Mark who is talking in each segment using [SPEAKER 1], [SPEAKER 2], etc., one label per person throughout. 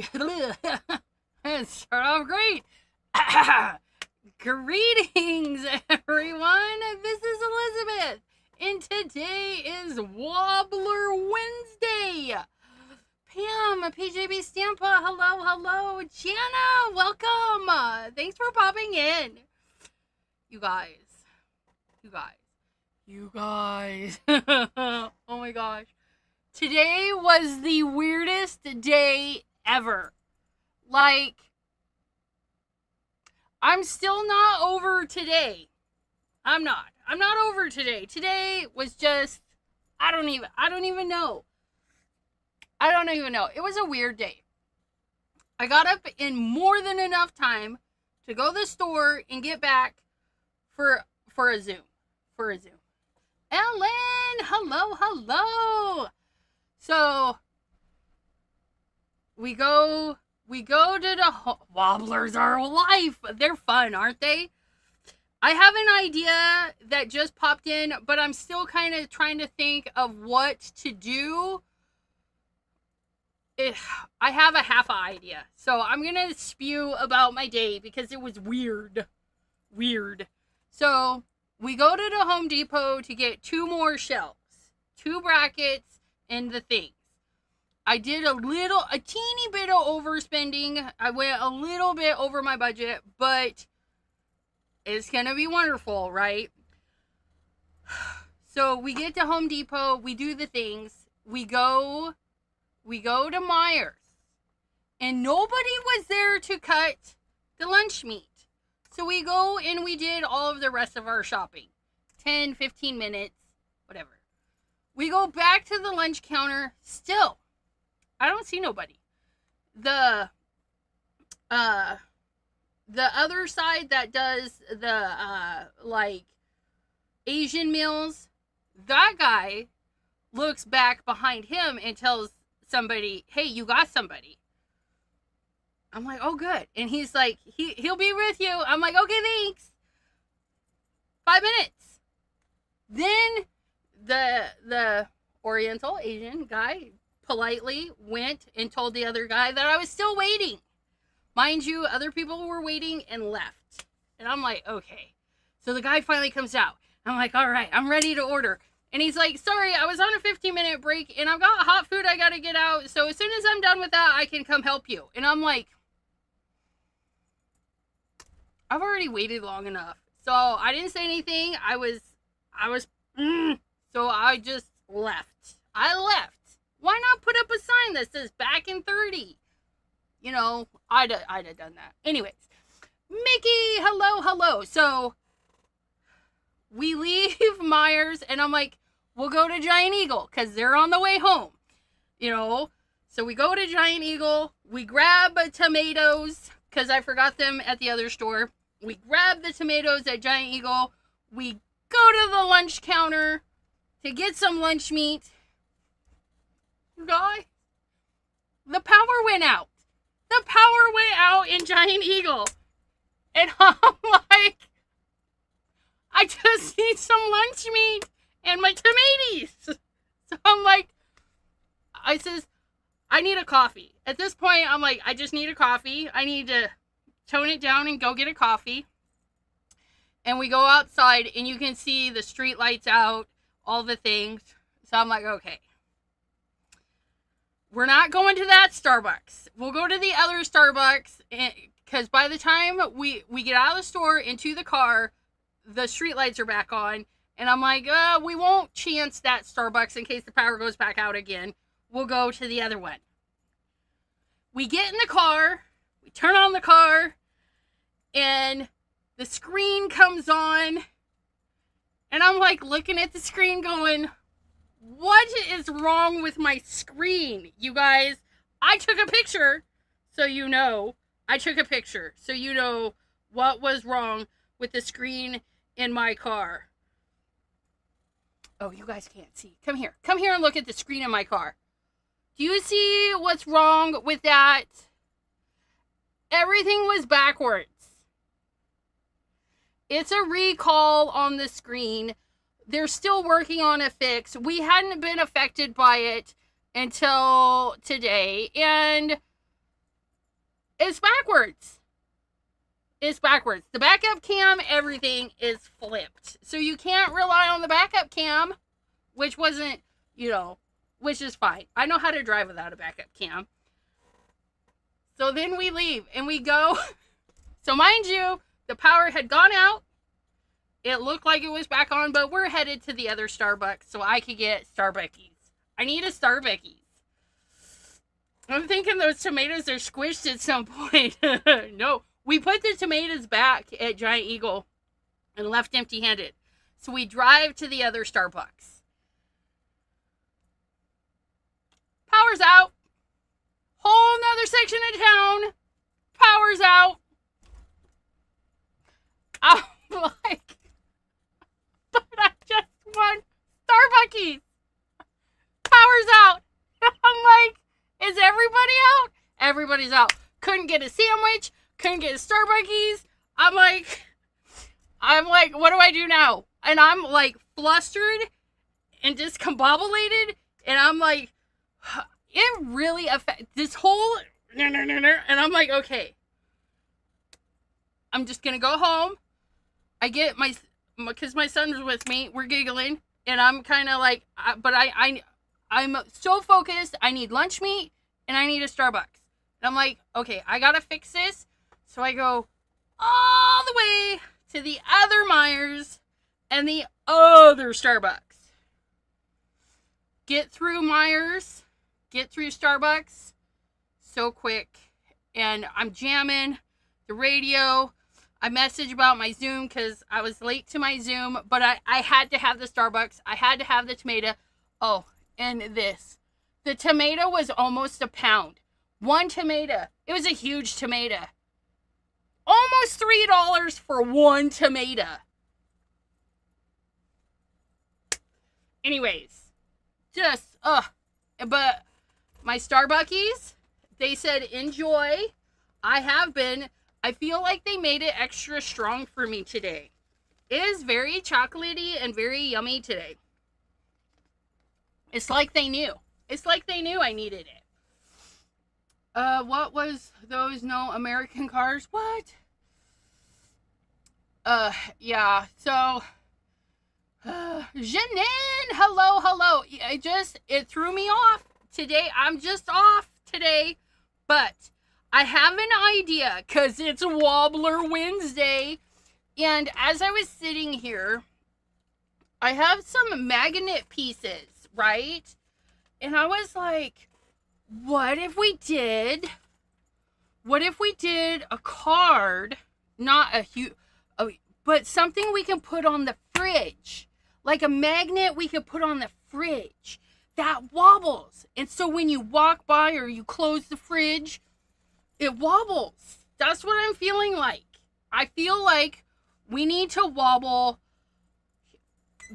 [SPEAKER 1] Start off great. Greetings, everyone. This is Elizabeth, and today is Wobbler Wednesday. Pam, PJB Stampa, hello. Jana, welcome. Thanks for popping in. You guys. Oh my gosh. Today was the weirdest day ever. Like, I'm still not over today. I'm not over today. Today was just, I don't even know. It was a weird day. I got up in more than enough time to go to the store and get back for a Zoom. Ellen, hello. So, we go to the Wobblers are life. They're fun, aren't they? I have an idea that just popped in, but I'm still kind of trying to think of what to do. I have a half idea. So I'm going to spew about my day because it was weird. So we go to the Home Depot to get 2 more shelves, 2 brackets, and the things. I did a teeny bit of overspending. I went a little bit over my budget, but it's going to be wonderful, right? So we get to Home Depot, we do the things, we go to Myers, and nobody was there to cut the lunch meat. So we go and we did all of the rest of our shopping. 10, 15 minutes, whatever. We go back to the lunch counter, still I don't see nobody. The other side that does the Asian meals, that guy looks back behind him and tells somebody, "Hey, you got somebody." I'm like, "Oh, good." And he's like, he'll be with you. I'm like, "Okay, thanks." 5 minutes. Then the Oriental Asian guy politely went and told the other guy that I was still waiting. Mind you, other people were waiting and left. And I'm like, okay. So the guy finally comes out. I'm like, all right, I'm ready to order. And he's like, sorry, I was on a 15-minute break and I've got hot food I got to get out. So as soon as I'm done with that, I can come help you. And I'm like, I've already waited long enough. So I didn't say anything. So I just left. I left. Why not put up a sign that says back in 30? You know, I'd have done that. Anyways, Mickey, hello. So we leave Myers, and I'm like, we'll go to Giant Eagle, because they're on the way home. You know, so we go to Giant Eagle. We grab tomatoes, because I forgot them at the other store. We grab the tomatoes at Giant Eagle. We go to the lunch counter to get some lunch meat. Guy, the power went out. The power went out in Giant Eagle. And I'm like, I just need some lunch meat and my tomatoes. So I'm like, I says, I need a coffee. At this point, I'm like, I just need a coffee. I need to tone it down and go get a coffee. And we go outside and you can see the street lights out, all the things. So I'm like, okay. We're not going to that Starbucks. We'll go to the other Starbucks, because by the time we get out of the store into the car, the streetlights are back on. And I'm like, we won't chance that Starbucks in case the power goes back out again. We'll go to the other one. We get in the car. We turn on the car. And the screen comes on. And I'm like looking at the screen going, what is wrong with my screen, you guys? I took a picture, so you know. So you know what was wrong with the screen in my car. Oh, you guys can't see. Come here and look at the screen in my car. Do you see what's wrong with that? Everything was backwards. It's a recall on the screen. They're still working on a fix. We hadn't been affected by it until today. And It's backwards. It's backwards. The backup cam, everything is flipped. So you can't rely on the backup cam, which wasn't, which is fine. I know how to drive without a backup cam. So then we leave and we go. So mind you, the power had gone out. It looked like it was back on, but we're headed to the other Starbucks so I could get Starbuckies. I need a Starbuckies. I'm thinking those tomatoes are squished at some point. No, we put the tomatoes back at Giant Eagle and left empty-handed. So we drive to the other Starbucks. Power's out. Whole nother section of town. Power's out. I'm like, but I just want Starbuckies. Power's out. I'm like, is everybody out? Everybody's out. Couldn't get a sandwich. Couldn't get a Starbuckies. I'm like, what do I do now? And I'm like flustered and discombobulated. And I'm like, it really affects this whole, and I'm like, okay, I'm just going to go home. I get because my son was with me, we're giggling, and I'm kind of like, but I'm so focused, I need lunch meat, and I need a Starbucks. And I'm like, okay, I gotta fix this. So I go all the way to the other Myers and the other Starbucks. Get through Myers, get through Starbucks so quick, and I'm jamming the radio. I messaged about my Zoom because I was late to my Zoom, but I had to have the Starbucks. I had to have the tomato. Oh, and this. The tomato was almost a pound. One tomato. It was a huge tomato. Almost $3 for one tomato. Anyways, just, but my Starbuckies, they said enjoy. I have been. I feel like they made it extra strong for me today. It is very chocolatey and very yummy today. It's like they knew. It's like they knew I needed it. What was those? No American cars? What? Yeah. So, Janine, hello. It threw me off today. I'm just off today, but I have an idea because it's Wobbler Wednesday. And as I was sitting here, I have some magnet pieces, right? And I was like, what if we did a card, not a huge, but something we can put on the fridge, like a magnet we could put on the fridge that wobbles. And so when you walk by or you close the fridge, it wobbles. That's what I'm feeling like. I feel like we need to wobble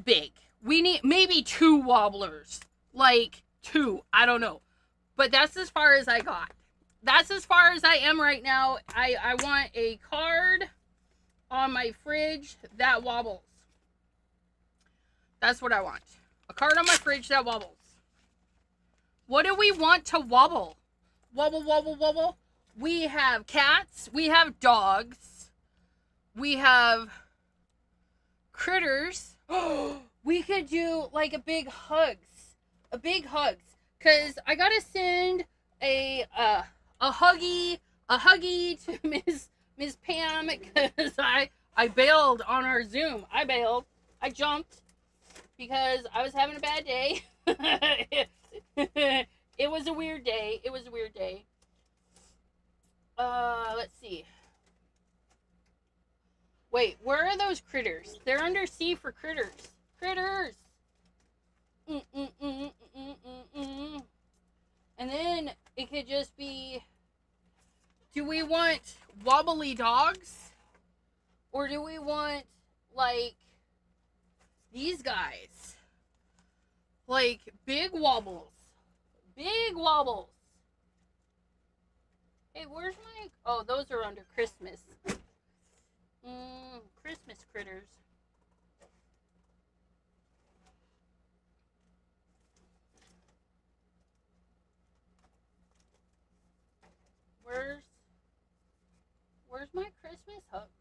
[SPEAKER 1] big. We need maybe 2 wobblers. Like 2. I don't know. But that's as far as I got. That's as far as I am right now. I want a card on my fridge that wobbles. That's what I want. A card on my fridge that wobbles. What do we want to wobble? Wobble, wobble, wobble. We have cats. We have dogs. We have critters. We could do like a big hugs. Because I got to send a huggy to Miss Pam because I bailed on our Zoom. I jumped because I was having a bad day. It was a weird day. Let's see. Wait, where are those critters? They're under C for critters. Critters! And then it could just be, do we want wobbly dogs? Or do we want, like, these guys? Like, big wobbles. Hey, where's my... Oh, those are under Christmas. Christmas critters. Where's Christmas hooks.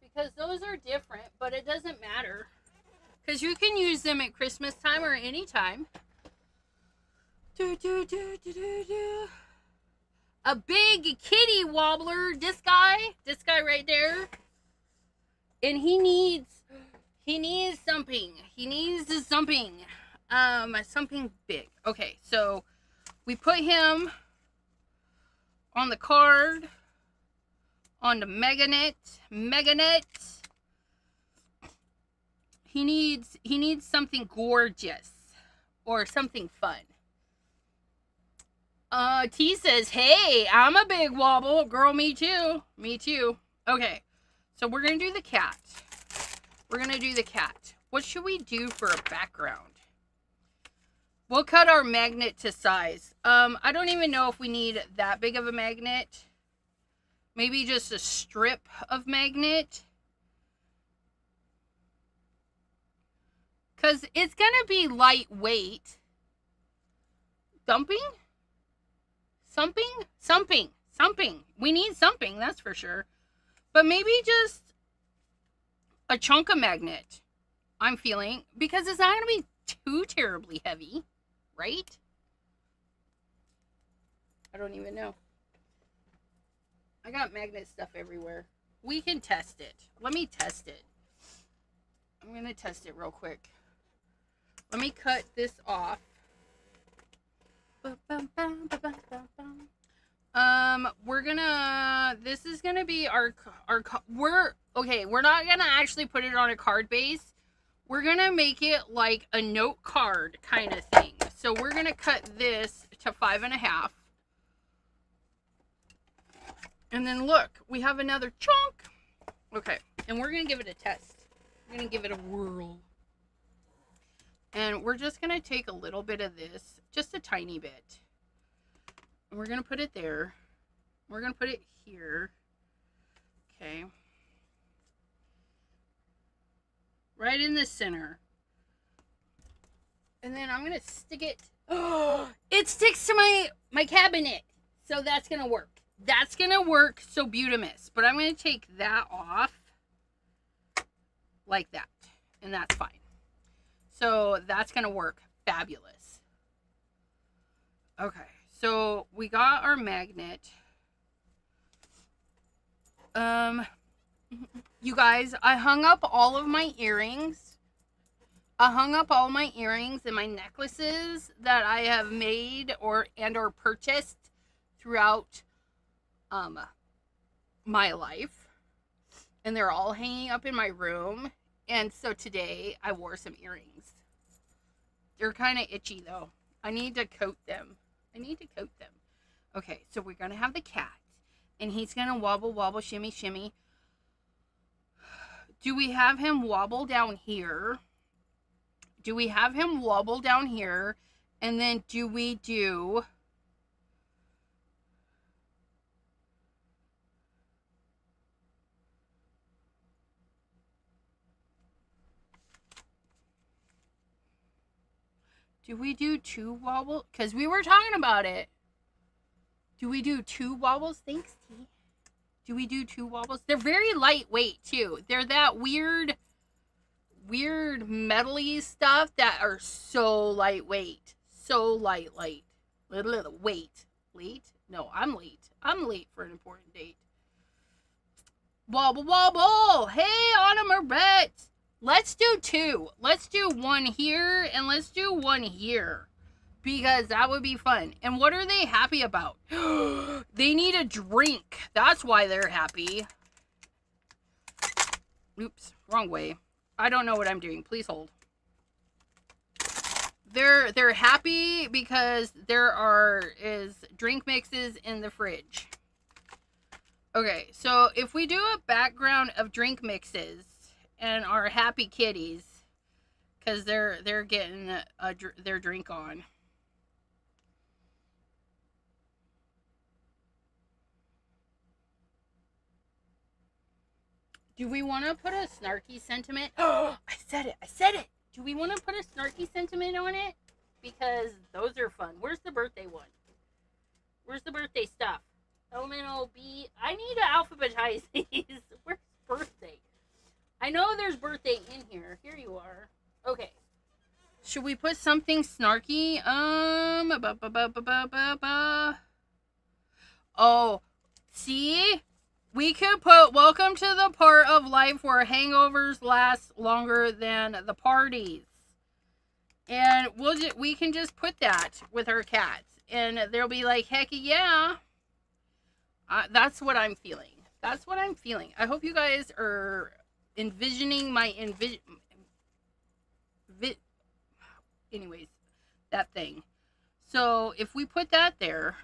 [SPEAKER 1] Because those are different, but it doesn't matter. Because you can use them at Christmas time or any time. A big kitty wobbler. This guy right there. And he needs something. He needs something. Something big. Okay, so we put him on the card. On the Meganet. He needs something gorgeous or something fun. T says, "Hey, I'm a big wobble, girl. Me too. Okay, so we're gonna do the cat. What should we do for a background? We'll cut our magnet to size. I don't even know if we need that big of a magnet. Maybe just a strip of magnet. Because it's going to be lightweight. Something. We need something, that's for sure. But maybe just a chunk of magnet, I'm feeling. Because it's not going to be too terribly heavy, right? I don't even know. I got magnet stuff everywhere. We can test it. Let me test it. I'm going to test it real quick. Let me cut this off. This is gonna be we're not gonna actually put it on a card base. We're gonna make it like a note card kind of thing. So we're gonna cut this to 5.5. And then look, we have another chunk. Okay, and we're gonna give it a test. We're gonna give it a whirl. And we're just going to take a little bit of this, just a tiny bit. And we're going to put it there. We're going to put it here. Okay. Right in the center. And then I'm going to stick it. Oh, it sticks to my cabinet. So that's going to work. That's going to work so beautimous. But I'm going to take that off like that. And that's fine. So that's going to work fabulous. Okay, so we got our magnet. You guys, I hung up all of my earrings. I hung up all my earrings and my necklaces that I have made or purchased throughout my life. And they're all hanging up in my room. And so today I wore some earrings. They're kind of itchy though. I need to coat them. Okay, so we're going to have the cat. And he's going to wobble, wobble, shimmy, shimmy. Do we have him wobble down here? And then do we do... Do we do 2 wobbles? Because we were talking about it. Do we do 2 wobbles? Thanks, T. Do we do 2 wobbles? They're very lightweight, too. They're that weird metally stuff that are so lightweight. So light. Wait. Late? No, I'm late. I'm late for an important date. Wobble, wobble. Hey, Autumn or Bet. Let's do 2. Let's do 1 here and let's do 1 here. Because that would be fun. And what are they happy about? They need a drink. That's why they're happy. Oops, wrong way. I don't know what I'm doing. Please hold. They're happy because there is drink mixes in the fridge. Okay, so if we do a background of drink mixes and our happy kitties, because they're getting their drink on. Do we want to put a snarky sentiment? Oh, I said it. Do we want to put a snarky sentiment on it? Because those are fun. Where's the birthday one? Where's the birthday stuff? Elemental B. I need to alphabetize these. Where's birthday? I know there's birthday in here. Here you are. Okay. Should we put something snarky? Oh, see? We could put welcome to the part of life where hangovers last longer than the parties. And we can just put that with our cats. And they'll be like, heck yeah. That's what I'm feeling. That's what I'm feeling. I hope you guys are envisioning my anyways, that thing. So if we put that there,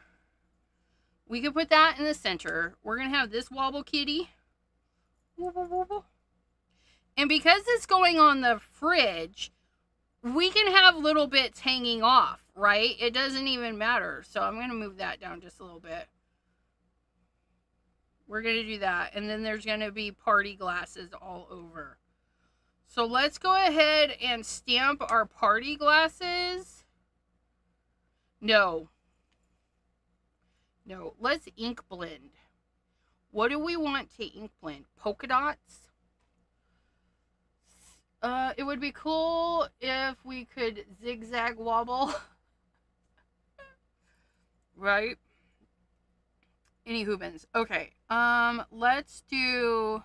[SPEAKER 1] we could put that in the center. We're going to have this wobble kitty. And because it's going on the fridge, we can have little bits hanging off, right? It doesn't even matter. So I'm going to move that down just a little bit. We're going to do that. And then there's going to be party glasses all over. So let's go ahead and stamp our party glasses. No. Let's ink blend. What do we want to ink blend? Polka dots? It would be cool if we could zigzag wobble. Right? Any hoobins. Okay. Let's do...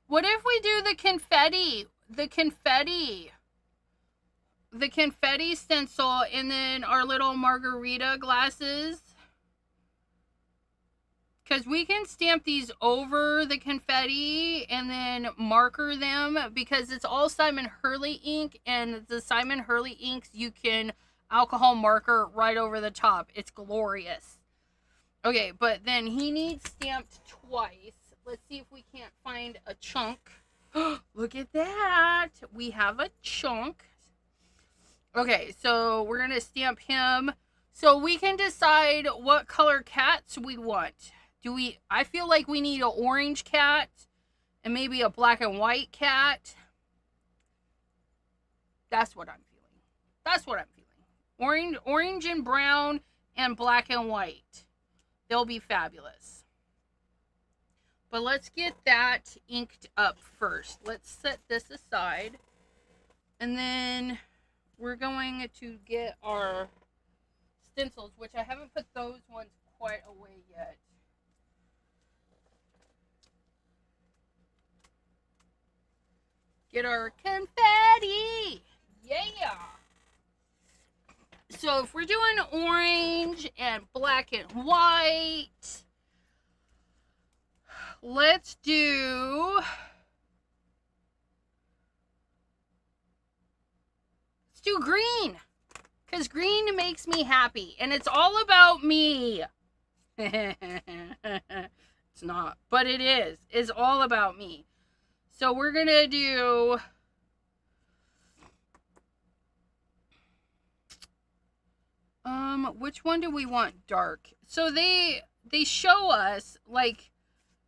[SPEAKER 1] What if we do the confetti? The confetti stencil and then our little margarita glasses. Because we can stamp these over the confetti and then marker them because it's all Simon Hurley ink, and the Simon Hurley inks you can alcohol marker right over the top. It's glorious. Okay, but then he needs stamped twice. Let's see if we can't find a chunk. Look at that. We have a chunk. Okay, so we're going to stamp him. So we can decide what color cats we want. I feel like we need an orange cat and maybe a black and white cat. That's what I'm feeling. Orange and brown and black and white. They'll be fabulous. But let's get that inked up first. Let's set this aside. And then we're going to get our stencils, which I haven't put those ones quite away yet. Get our confetti! Yeah! So if we're doing orange and black and white, let's do green. Because green makes me happy. And it's all about me. It's not. But it is. It's all about me. So we're going to do... which one do we want dark? So they show us, like,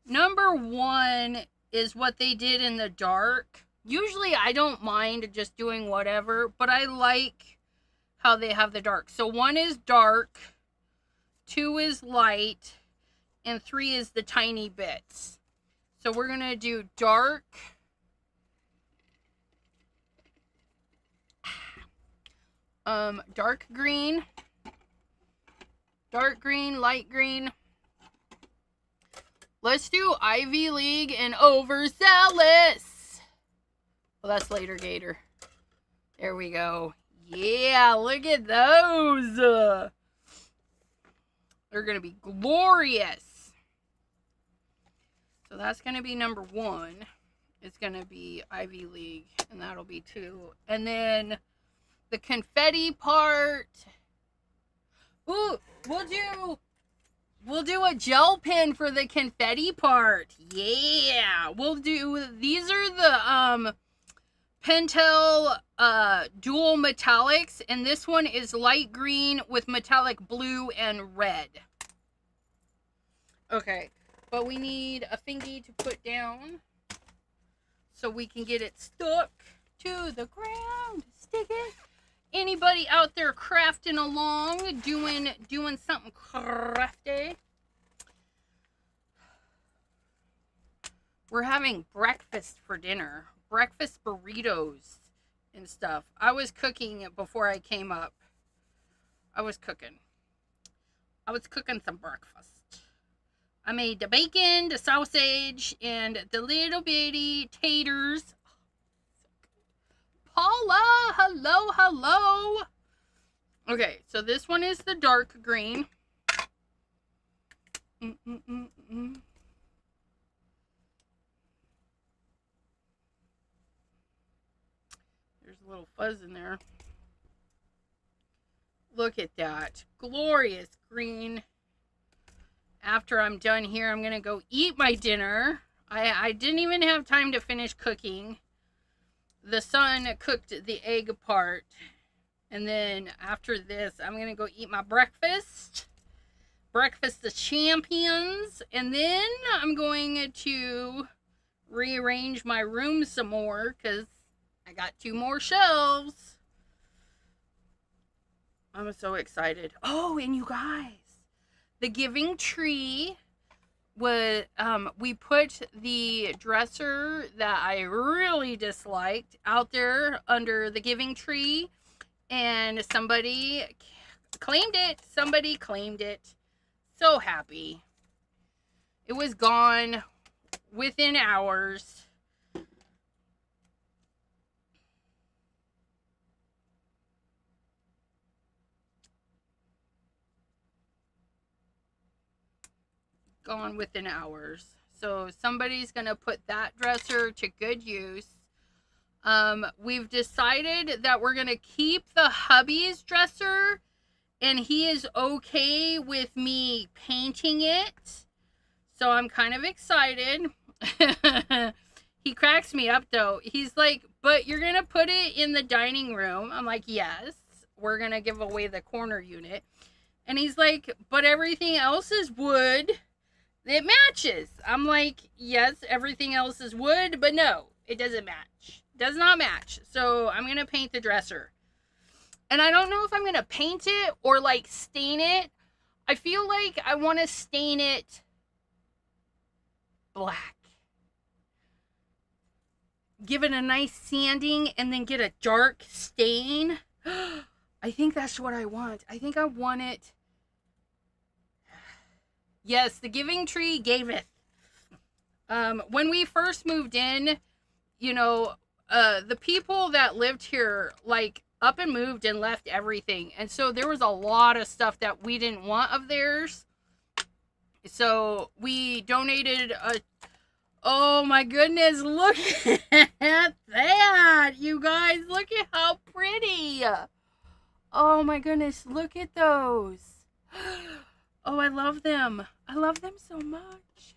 [SPEAKER 1] number 1 is what they did in the dark. Usually I don't mind just doing whatever, but I like how they have the dark. So 1 is dark, 2 is light, and 3 is the tiny bits. So we're going to do dark, dark green, light green. Let's do Ivy League and Overzealous. Well, that's later, Gator. There we go. Yeah, look at those. They're going to be glorious. So that's going to be number 1. It's going to be Ivy League, and that'll be 2. And then the confetti part. Ooh, we'll do a gel pen for the confetti part. Yeah, these are the Pentel dual metallics, and this one is light green with metallic blue and red. Okay, but we need a thingy to put down so we can get it stuck to the ground. Stick it Anybody out there crafting along, doing something crafty? We're having breakfast for dinner. Breakfast burritos and stuff. I was cooking before I came up. I was cooking some breakfast. I made the bacon, the sausage, and the little bitty taters. Paula, hello, hello. Okay, so this one is the dark green. There's a little fuzz in there. Look at that. Glorious green. After I'm done here, I'm going to go eat my dinner. I didn't even have time to finish cooking. The son cooked the egg part. And then after this, I'm going to go eat my breakfast. Breakfast of champions. And then I'm going to rearrange my room some more because I got 2 more shelves. I'm so excited. Oh, and you guys, the giving tree was, we put the dresser that I really disliked out there under the giving tree, and somebody claimed it. Somebody claimed it. So happy. It was gone within hours. Gone within hours. So somebody's gonna put that dresser to good use. We've decided that we're gonna keep the hubby's dresser, and he is okay with me painting it. So I'm kind of excited. He cracks me up though. He's like, but you're gonna put it in the dining room. I'm like, yes, we're gonna give away the corner unit. And he's like, but everything else is wood. It matches. I'm like, yes, everything else is wood, but no, it doesn't match. Does not match. So I'm going to paint the dresser. And I don't know if I'm going to paint it or like stain it. I feel like I want to stain it black. Give it a nice sanding and then get a dark stain. I think that's what I want. I think I want it. Yes, the giving tree gaveth. When we first moved in, you know, the people that lived here, like, up and moved and left everything. And so there was a lot of stuff that we didn't want of theirs. So we donated a... Oh my goodness, look at that, you guys. Look at how pretty. Oh my goodness, look at those. Oh, I love them. I love them so much.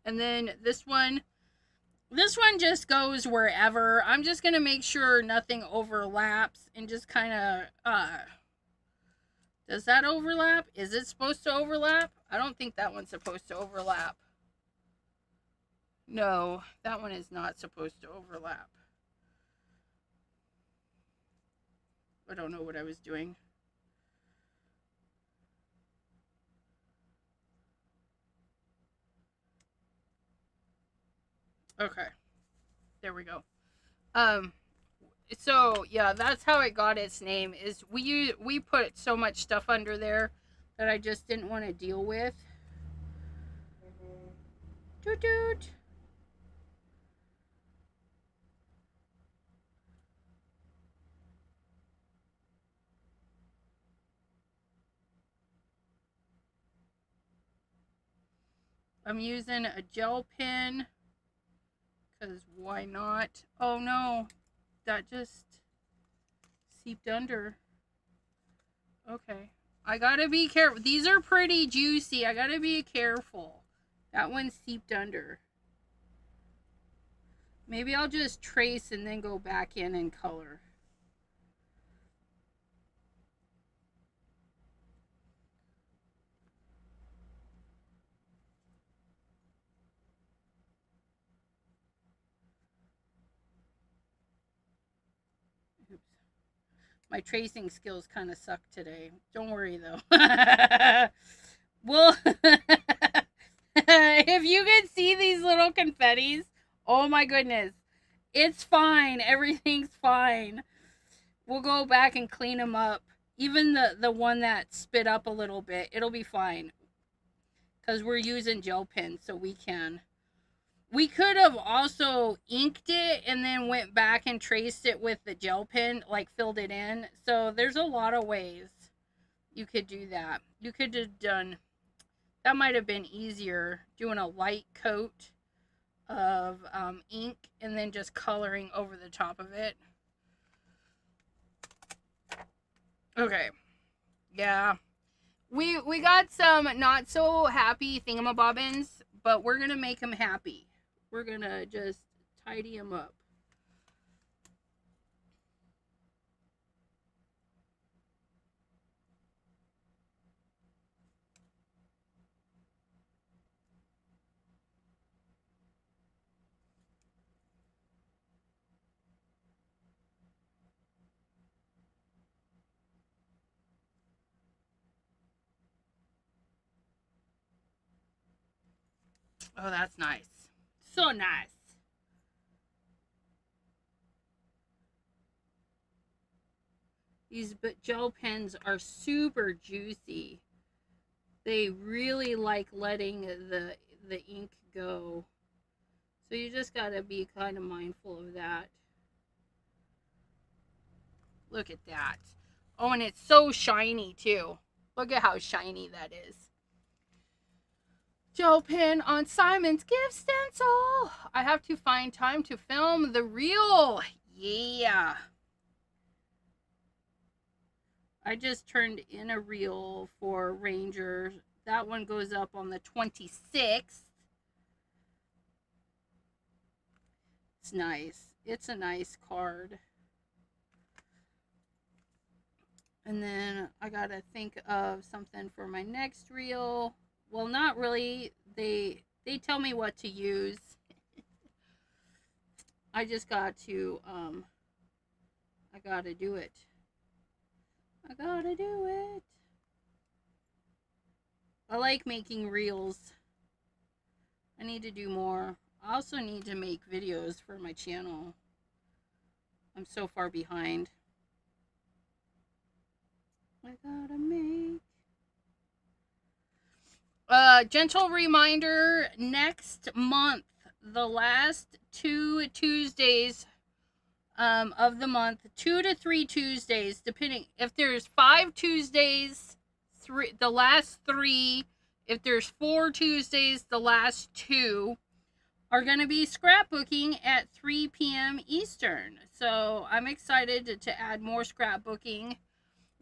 [SPEAKER 1] And then this one just goes wherever. I'm just going to make sure nothing overlaps and just kind of, does that overlap? Is it supposed to overlap? I don't think that one's supposed to overlap. No, that one is not supposed to overlap. I don't know what I was doing. Okay, there we go. So yeah, that's how it got its name. Is we put so much stuff under there that I just didn't want to deal with. Toot toot. I'm using a gel pen. Because why not? Oh no, that just seeped under. Okay. I gotta be careful. These are pretty juicy. I gotta be careful. That one seeped under. Maybe I'll just trace and then go back in and color. Oops. My tracing skills kind of suck today. Don't worry though. Well, if you can see these little confettis, oh my goodness. It's fine. Everything's fine. We'll go back and clean them up. Even the one that spit up a little bit, it'll be fine. Because we're using gel pens, so we can. We could have also inked it and then went back and traced it with the gel pen, like filled it in. So there's a lot of ways you could do that. You could have done, that might have been easier, doing a light coat of ink and then just coloring over the top of it. Okay. Yeah. We got some not so happy thingamabobbins, but we're going to make them happy. We're going to just tidy them up. Oh, that's nice. So nice. These gel pens are super juicy. They really like letting the ink go. So you just got to be kind of mindful of that. Look at that. Oh, and it's so shiny too. Look at how shiny that is. Gel pen on Simon's gift stencil. I have to find time to film the reel. Yeah. I just turned in a reel for Ranger. That one goes up on the 26th. It's nice. It's a nice card. And then I gotta think of something for my next reel. Well, not really. They tell me what to use. I just got to I gotta do it. I gotta do it. I like making reels. I need to do more. I also need to make videos for my channel. I'm so far behind. I gotta make. Gentle reminder, next month, the last 2 Tuesdays of the month, 2 to 3 Tuesdays, depending. If there's 5 Tuesdays, the last 3. If there's 4 Tuesdays, the last 2 are going to be scrapbooking at 3 p.m. Eastern. So I'm excited to add more scrapbooking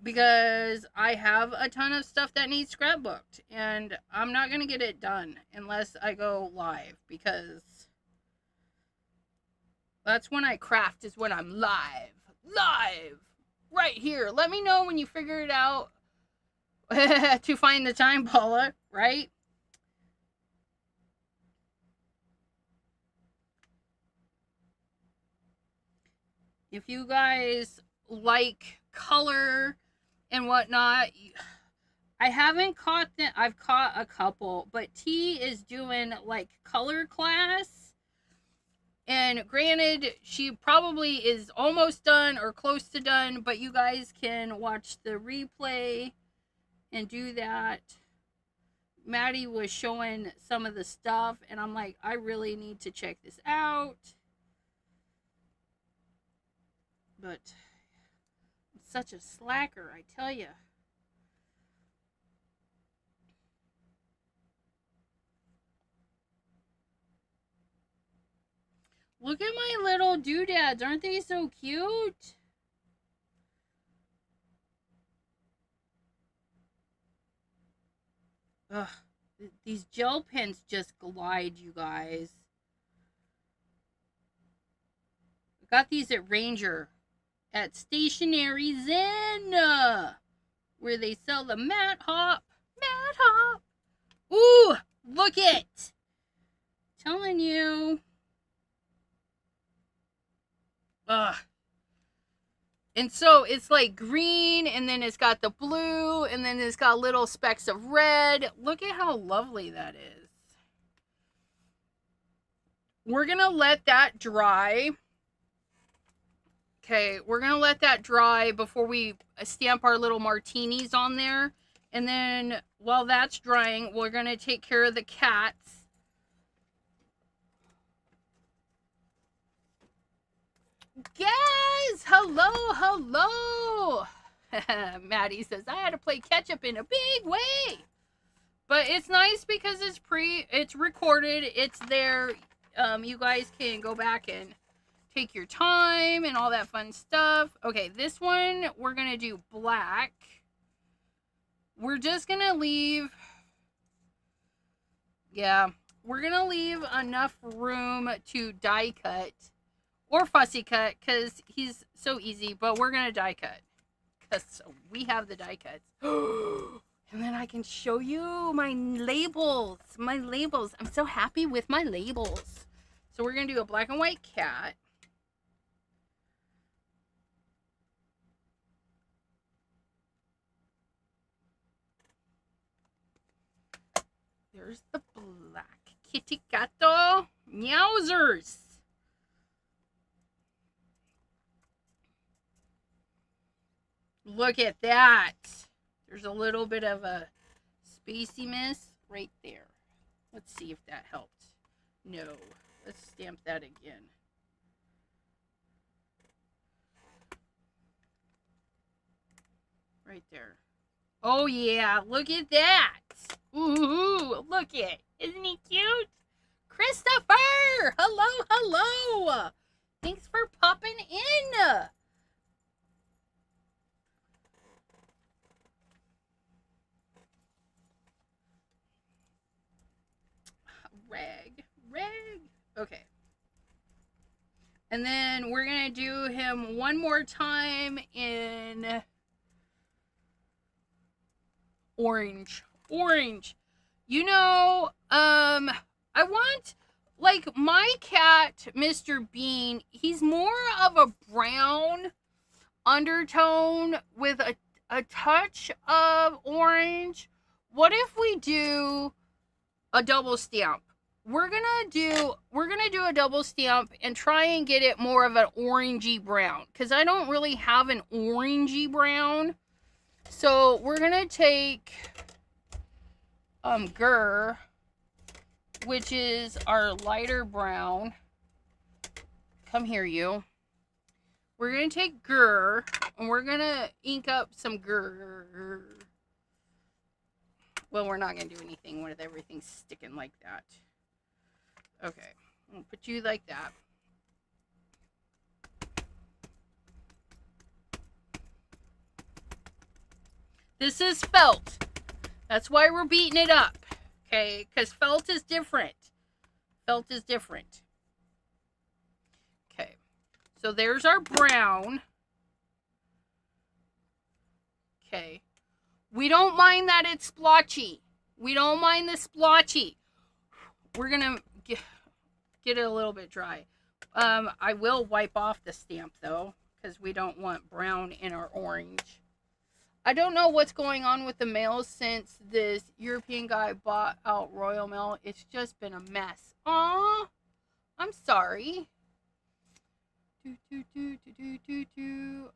[SPEAKER 1] because I have a ton of stuff that needs scrapbooked, and I'm not going to get it done unless I go live, because that's when I craft, is when I'm live right here. Let me know when you figure it out to find the time, Paula, right? If you guys like color and whatnot, I haven't caught them. I've caught a couple, but T is doing like color class, and granted, she probably is almost done or close to done, but you guys can watch the replay and do that. Maddie was showing some of the stuff, and I'm like, I really need to check this out. But I'm such a slacker, I tell you. Look at my little doodads. Aren't they so cute? Ugh. These gel pens just glide, you guys. I got these at Ranger. At Stationery Zen, where they sell the Matte Hop. Matte Hop. Ooh, look it. Telling you. Ugh. And so it's like green, and then it's got the blue, and then it's got little specks of red. Look at how lovely that is. We're going to let that dry. Okay, we're going to let that dry before we stamp our little martinis on there. And then while that's drying, we're going to take care of the cats. Guys, hello. Maddie says, I had to play catch up in a big way. But it's nice because it's recorded. It's there. You guys can go back and take your time and all that fun stuff. Okay, this one, we're going to do black. We're just going to leave, we're going to leave enough room to die cut or fussy cut because he's so easy, but we're going to die cut because we have the die cuts. And then I can show you my labels. I'm so happy with my labels. So we're going to do a black and white cat. There's the black kitty gato. Meowsers. Look at that. There's a little bit of a spaciness right there. Let's see if that helped. No. Let's stamp that again. Right there. Oh yeah, look at that. Ooh, look it. Isn't he cute? Christopher! Hello. Thanks for popping in. Rag. Okay. And then we're going to do him one more time in orange. You know, I want, like, my cat, Mr. Bean, he's more of a brown undertone with a touch of orange. What if we do a double stamp? We're gonna do a double stamp and try and get it more of an orangey brown, because I don't really have an orangey brown. So we're gonna take Gur, which is our lighter brown. Come here, you. We're gonna take Gur and we're gonna ink up some Gur. Well, we're not gonna do anything with everything sticking like that. Okay, I'll put you like that. This is felt. That's why we're beating it up. Okay, because felt is different. Okay, so there's our brown. Okay. We don't mind that it's splotchy. We don't mind the splotchy. We're going to get it a little bit dry. I will wipe off the stamp, though, because we don't want brown in our orange. I don't know what's going on with the mail since this European guy bought out Royal Mail. It's just been a mess. Aw, I'm sorry.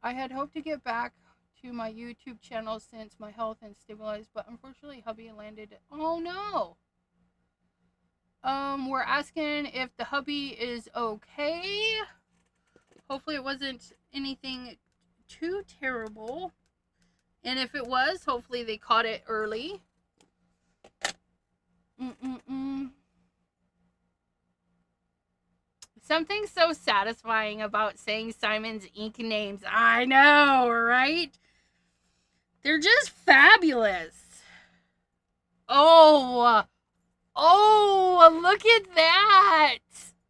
[SPEAKER 1] I had hoped to get back to my YouTube channel since my health and stabilized, but unfortunately hubby landed. Oh no. We're asking if the hubby is okay. Hopefully it wasn't anything too terrible. And if it was, hopefully they caught it early. Something so satisfying about saying Simon's ink names. I know, right? They're just fabulous. Oh, look at that.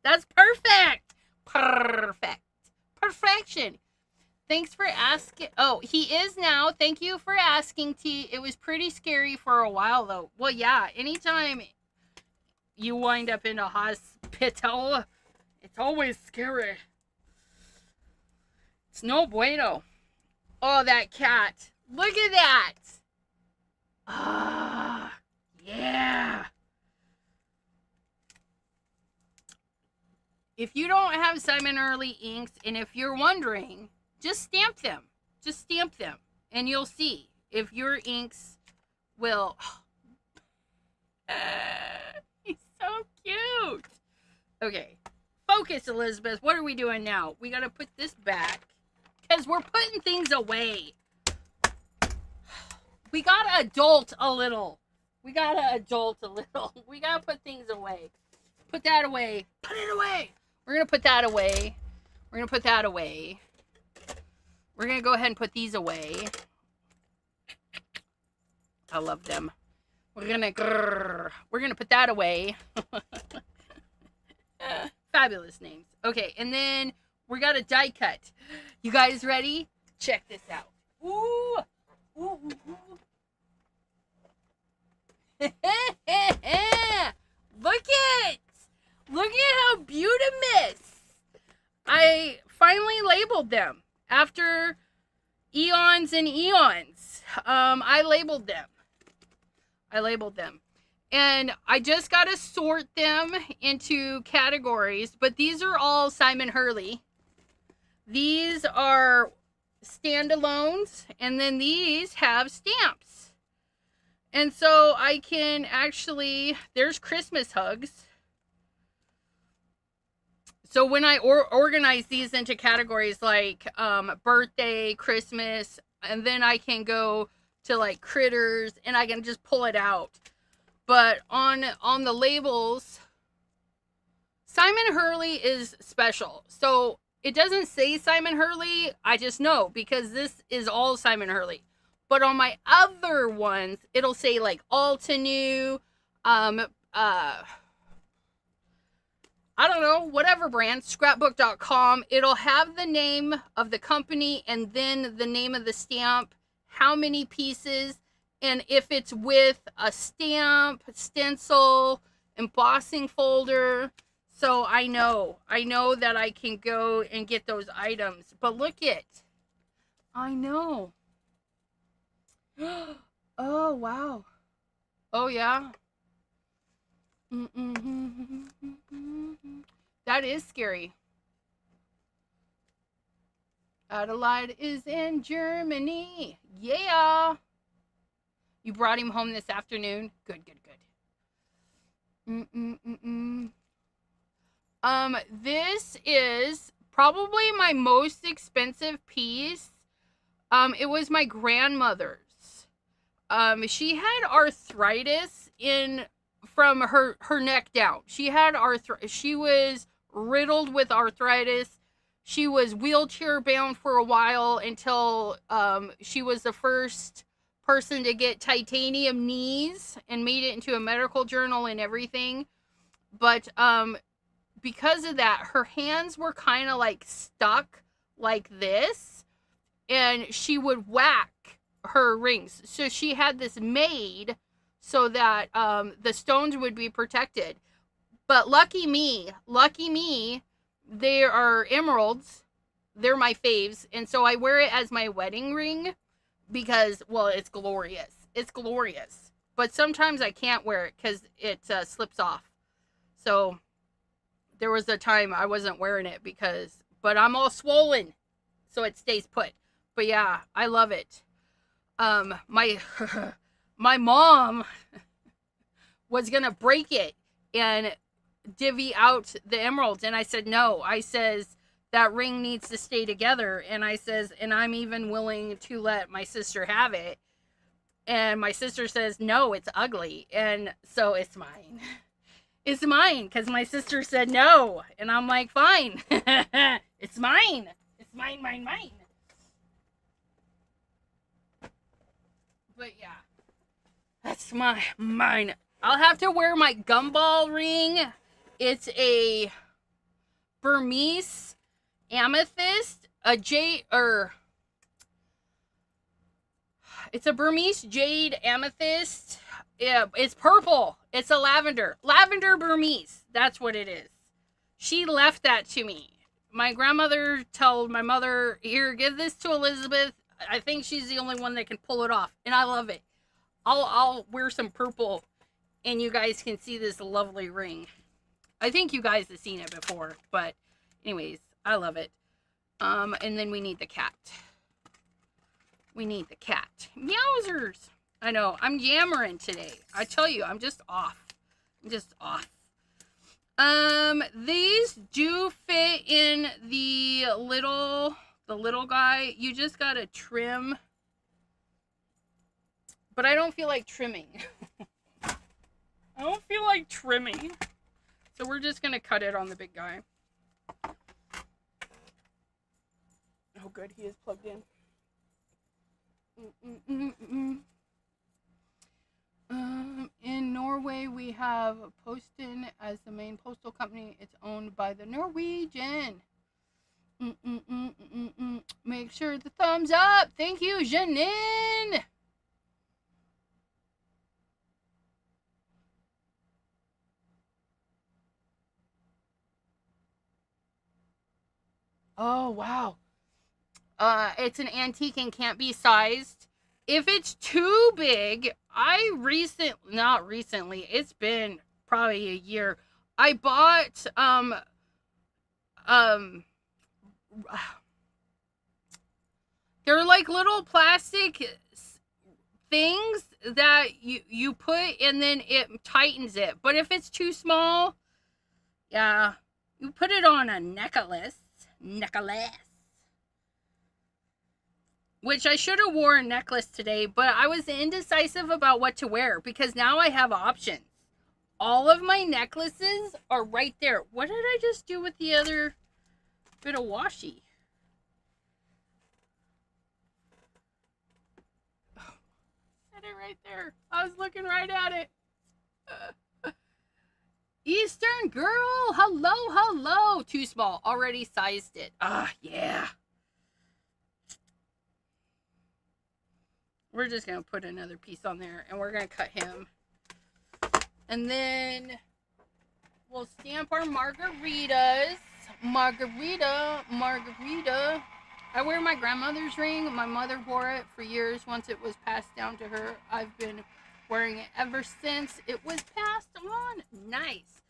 [SPEAKER 1] That's perfect. Perfection. Thanks for asking. Oh, he is now. Thank you for asking, T. It was pretty scary for a while, though. Well, yeah, anytime you wind up in a hospital, it's always scary. It's no bueno. Oh, that cat. Look at that. Ah, yeah. If you don't have Simon Early inks, and if you're wondering, just stamp them. Just stamp them, and you'll see if your inks will. He's so cute. Okay, focus, Elizabeth. What are we doing now? We gotta put this back because we're putting things away. We gotta adult a little. We gotta put things away. Put that away. Put it away. We're gonna put that away. We're gonna put that away. We're gonna go ahead and put these away. I love them. We're gonna put that away. Fabulous names. Okay, and then we got a die cut. You guys ready? Check this out. Ooh. Ooh, ooh, ooh. Look at how beautiful. I finally labeled them after eons and eons. I labeled them. And I just got to sort them into categories, but these are all Simon Hurley. These are standalones, and then these have stamps. And so I can actually, there's Christmas hugs. So when I organize these into categories like birthday, Christmas, and then I can go to like critters, and I can just pull it out. But on the labels, Simon Hurley is special. So it doesn't say Simon Hurley. I just know because this is all Simon Hurley. But on my other ones, it'll say like Altenew, I don't know, whatever brand, scrapbook.com. It'll have the name of the company and then the name of the stamp, how many pieces, and if it's with a stamp, stencil, embossing folder. So I know that I can go and get those items. But look it. I know. Oh, wow. Oh, yeah. That is scary. Adelaide is in Germany. Yeah. You brought him home this afternoon? Good. This is probably my most expensive piece. It was my grandmother's. She had arthritis from her neck down. She was riddled with arthritis. She was wheelchair bound for a while until she was the first person to get titanium knees and made it into a medical journal and everything. But because of that, her hands were kind of like stuck like this, and she would whack her rings. So she had this made so that the stones would be protected. But lucky me, they are emeralds. They're my faves. And so I wear it as my wedding ring because, well, it's glorious. It's glorious. But sometimes I can't wear it because it slips off. So there was a time I wasn't wearing it but I'm all swollen. So it stays put. But yeah, I love it. My mom was going to break it and divvy out the emeralds. And I said, no. I says, that ring needs to stay together. And I says, and I'm even willing to let my sister have it. And my sister says, no, it's ugly. And so it's mine. It's mine because my sister said no. And I'm like, fine. It's mine. It's mine. But yeah, that's mine. I'll have to wear my gumball ring. It's a Burmese amethyst, it's a Burmese jade amethyst. Yeah, it's purple. It's a lavender Burmese. That's what it is. She left that to me. My grandmother told my mother, here, give this to Elizabeth. I think she's the only one that can pull it off, and I love it. I'll wear some purple, and you guys can see this lovely ring. I think you guys have seen it before, but anyways, I love it. And then we need the cat. We need the cat. Meowsers! I know, I'm yammering today. I tell you, I'm just off. I'm just off. These do fit in the little guy. You just gotta trim. But I don't feel like trimming. I don't feel like trimming. So we're just gonna cut it on the big guy. Oh good, he is plugged in. In Norway, we have Posten as the main postal company. It's owned by the Norwegian. Make sure the thumbs up. Thank you, Janine. Oh, wow. It's an antique and can't be sized. If it's too big, not recently, it's been probably a year. I bought, they're like little plastic things that you put and then it tightens it. But if it's too small, yeah, you put it on a necklace. Which I should have worn a necklace today, but I was indecisive about what to wear because now I have options. All of my necklaces are right there. What did I just do with the other bit of washi? Oh, set it right there. I was looking right at it. Eastern girl, hello. Too small. Already sized it. Yeah. We're just going to put another piece on there, and we're going to cut him. And then we'll stamp our margaritas. Margarita. I wear my grandmother's ring. My mother wore it for years. Once it was passed down to her, I've been wearing it ever since it was passed on. Nice.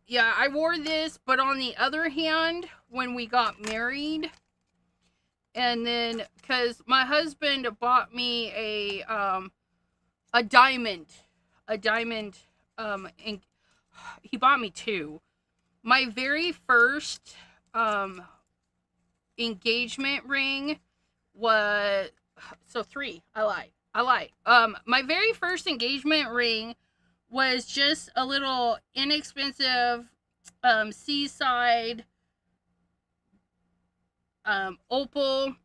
[SPEAKER 1] Yeah, I wore this, but on the other hand, when we got married, and then, because my husband bought me a diamond, and he bought me two. My very first, engagement ring was, so three, I lied. My very first engagement ring was just a little inexpensive, seaside, opal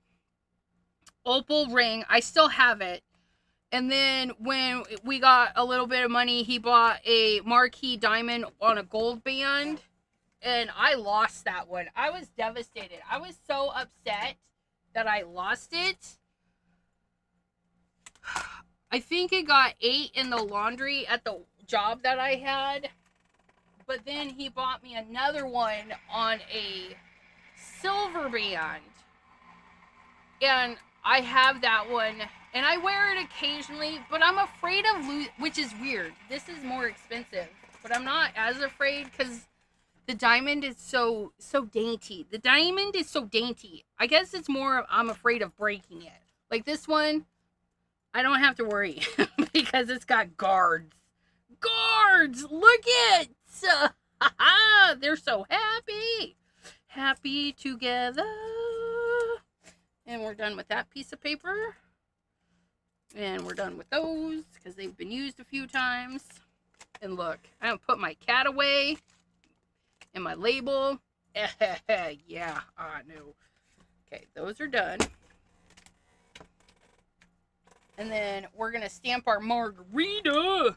[SPEAKER 1] ring. I still have it. And then when we got a little bit of money, he bought a marquee diamond on a gold band, and I lost that one. I was devastated. I was so upset that I lost it. I think it got 8 in the laundry at the job that I had. But then he bought me another one on a silver band, and I have that one, and I wear it occasionally, but I'm afraid of which is weird. This is more expensive, but I'm not as afraid because the diamond is so dainty. The diamond is so dainty. I guess it's more I'm afraid of breaking it. Like this one, I don't have to worry because it's got guards. Look it. They're so happy together. And we're done with that piece of paper. And we're done with those because they've been used a few times. And look, I'm gonna put my cat away and my label. Yeah, I know. Okay, those are done. And then we're gonna stamp our margarita.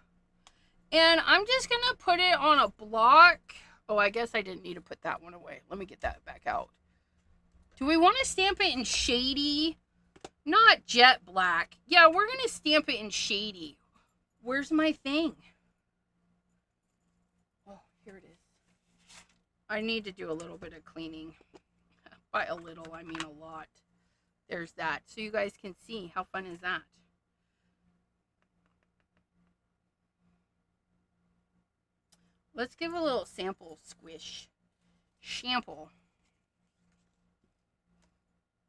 [SPEAKER 1] And I'm just going to put it on a block. Oh, I guess I didn't need to put that one away. Let me get that back out. Do we want to stamp it in shady? Not jet black. Yeah, we're going to stamp it in shady. Where's my thing? Oh, here it is. I need to do a little bit of cleaning. By a little, I mean a lot. There's that. So you guys can see how fun is that. Let's give a little sample squish. Shample.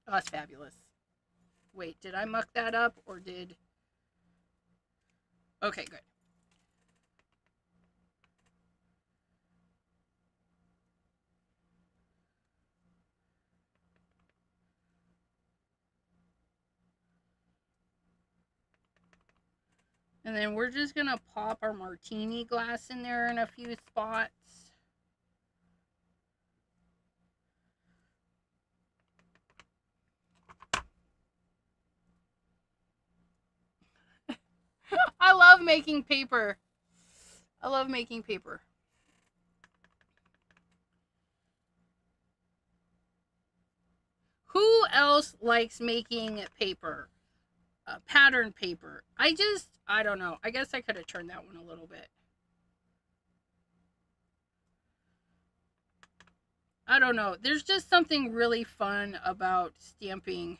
[SPEAKER 1] Oh, that's fabulous. Wait, did I muck that up or did... Okay, good. And then we're just going to pop our martini glass in there in a few spots. I love making paper. I love making paper. Who else likes making paper? Pattern paper. I don't know. I guess I could have turned that one a little bit. I don't know. There's just something really fun about stamping.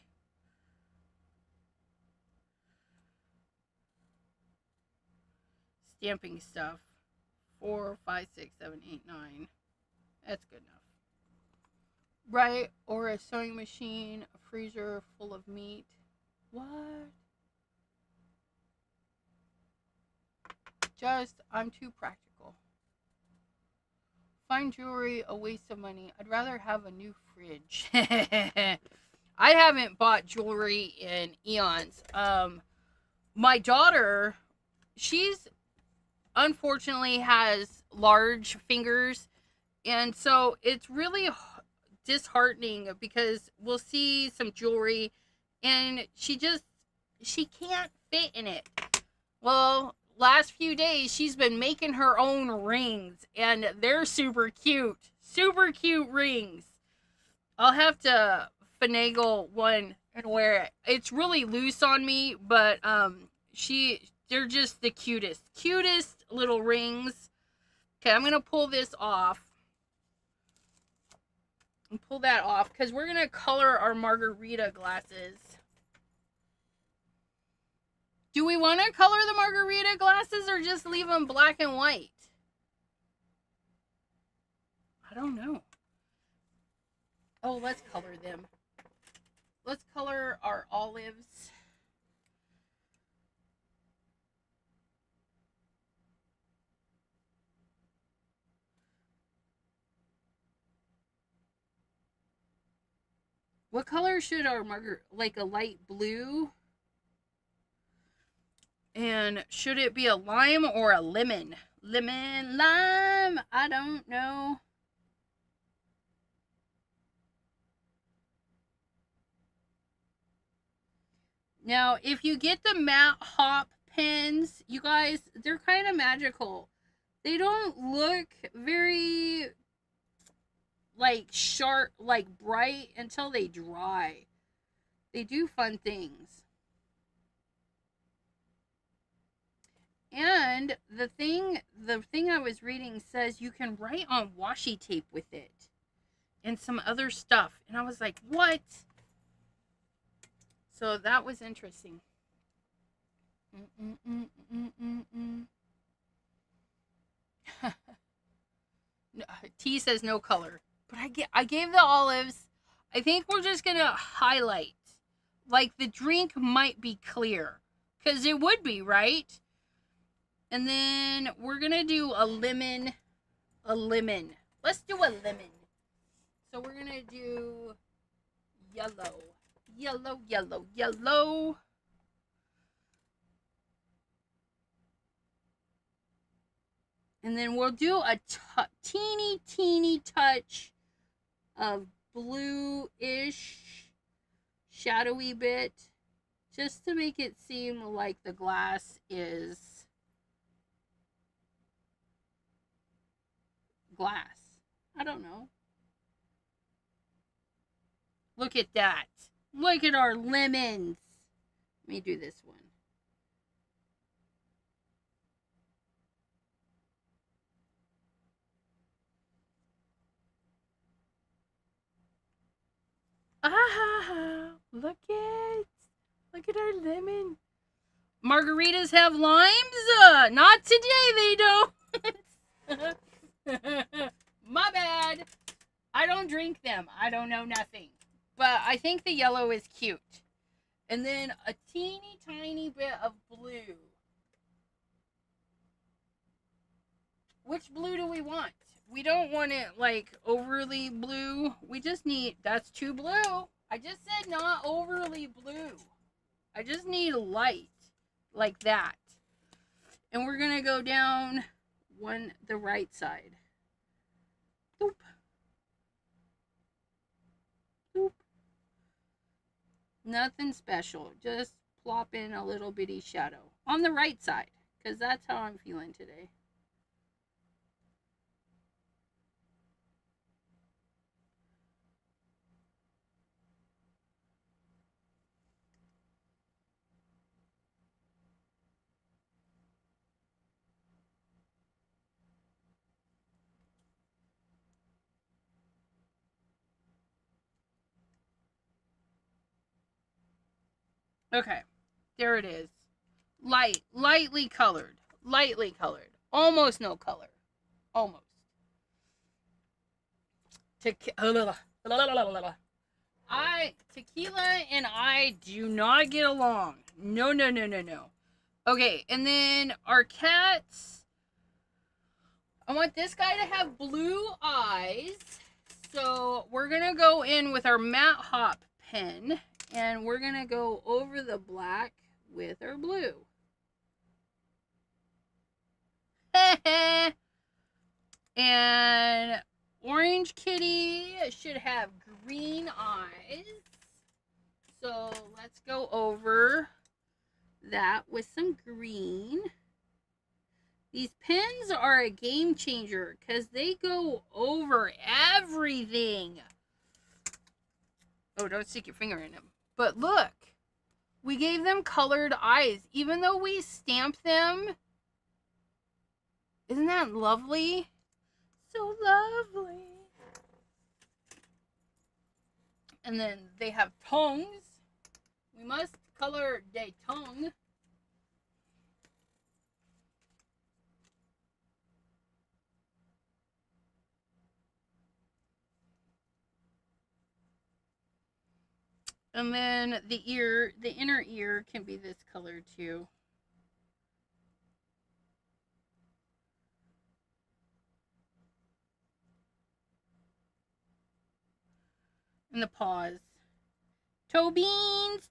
[SPEAKER 1] Stamping stuff. 4, 5, 6, 7, 8, 9. That's good enough. Right? Or a sewing machine, a freezer full of meat. What? I'm too practical. Fine jewelry, a waste of money. I'd rather have a new fridge. I haven't bought jewelry in eons. My daughter, she's unfortunately has large fingers, and so it's really disheartening because we'll see some jewelry and she can't fit in it. Well, last few days she's been making her own rings and they're super cute rings. I'll have to finagle one and wear it. It's really loose on me, but they're just the cutest little rings. Okay, I'm gonna pull this off and pull that off because we're gonna color our margarita glasses. Do we want to color the margarita glasses or just leave them black and white? I don't know. Oh, let's color them. Let's color our olives. What color should our margarita, like a light blue? And should it be a lime or a lemon? Lemon, lime, I don't know. Now, if you get the matte hop pens, you guys, they're kind of magical. They don't look very, like, sharp, like, bright until they dry. They do fun things. And the thing I was reading says you can write on washi tape with it and some other stuff. And I was like, what? So that was interesting. T says no color. But I gave the olives. I think we're just going to highlight. Like the drink might be clear. Because it would be, right? And then we're going to do a lemon. Let's do a lemon. So we're going to do yellow. Yellow. And then we'll do a teeny touch of blue-ish, shadowy bit. Just to make it seem like the glass is glass. I don't know. Look at that. Look at our lemons. Let me do this one. Ah, Look at our lemon. Margaritas have limes? Not today, they don't. My bad. I don't drink them. I don't know nothing. But I think the yellow is cute. And then a teeny tiny bit of blue. Which blue do we want? We don't want it like overly blue. We just need, that's too blue. I just said not overly blue. I just need light like that. And we're going to go down the right side. Boop. Boop. Nothing special. Just plop in a little bitty shadow on the right side, because that's how I'm feeling today. Okay, there it is. Lightly colored. Almost no color. Almost. Tequila and I do not get along. No. Okay, and then our cats. I want this guy to have blue eyes. So we're going to go in with our matte hop pen. And we're going to go over the black with our blue. And Orange Kitty should have green eyes. So let's go over that with some green. These pens are a game changer because they go over everything. Oh, don't stick your finger in them. But look, we gave them colored eyes, even though we stamped them. Isn't that lovely? So lovely. And then they have tongues. We must color their tongue. And then the ear, the inner ear can be this color too. And the paws. Toe beans.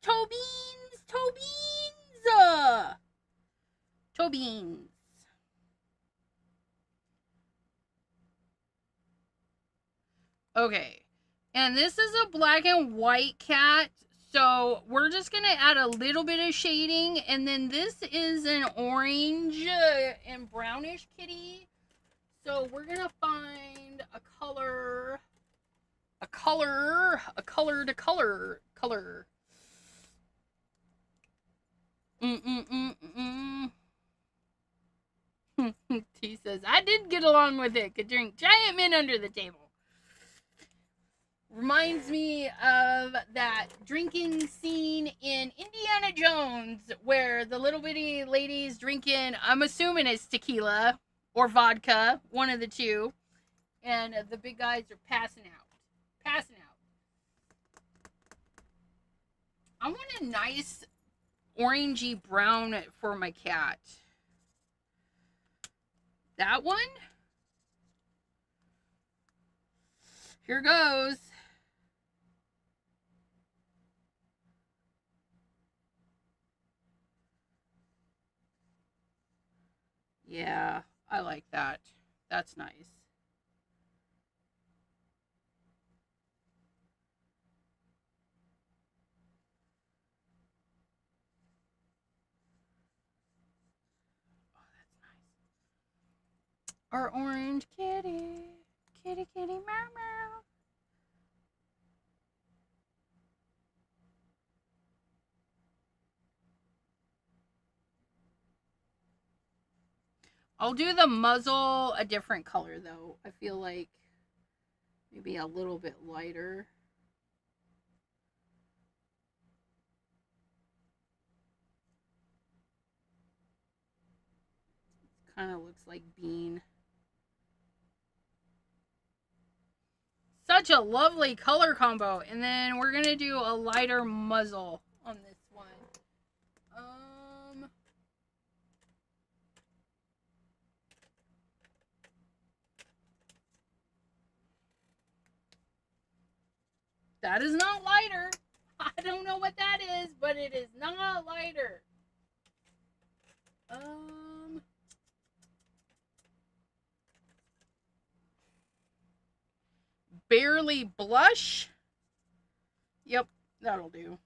[SPEAKER 1] Okay. And this is a black and white cat. So we're just going to add a little bit of shading. And then this is an orange and brownish kitty. So we're going to find a color. T says, I did get along with it. Could drink giant men under the table. Reminds me of that drinking scene in Indiana Jones where the little bitty lady's drinking, I'm assuming it's tequila or vodka, one of the two, and the big guys are passing out. I want a nice orangey brown for my cat. That one? Here goes. Yeah, I like that. That's nice. Oh, that's nice. Our orange kitty. Kitty, meow, meow. I'll do the muzzle a different color, though. I feel like maybe a little bit lighter. kind of looks like bean. Such a lovely color combo. And then we're going to do a lighter muzzle on this one. That is not lighter. I don't know what that is, but it is not lighter. Barely blush. Yep, that'll do.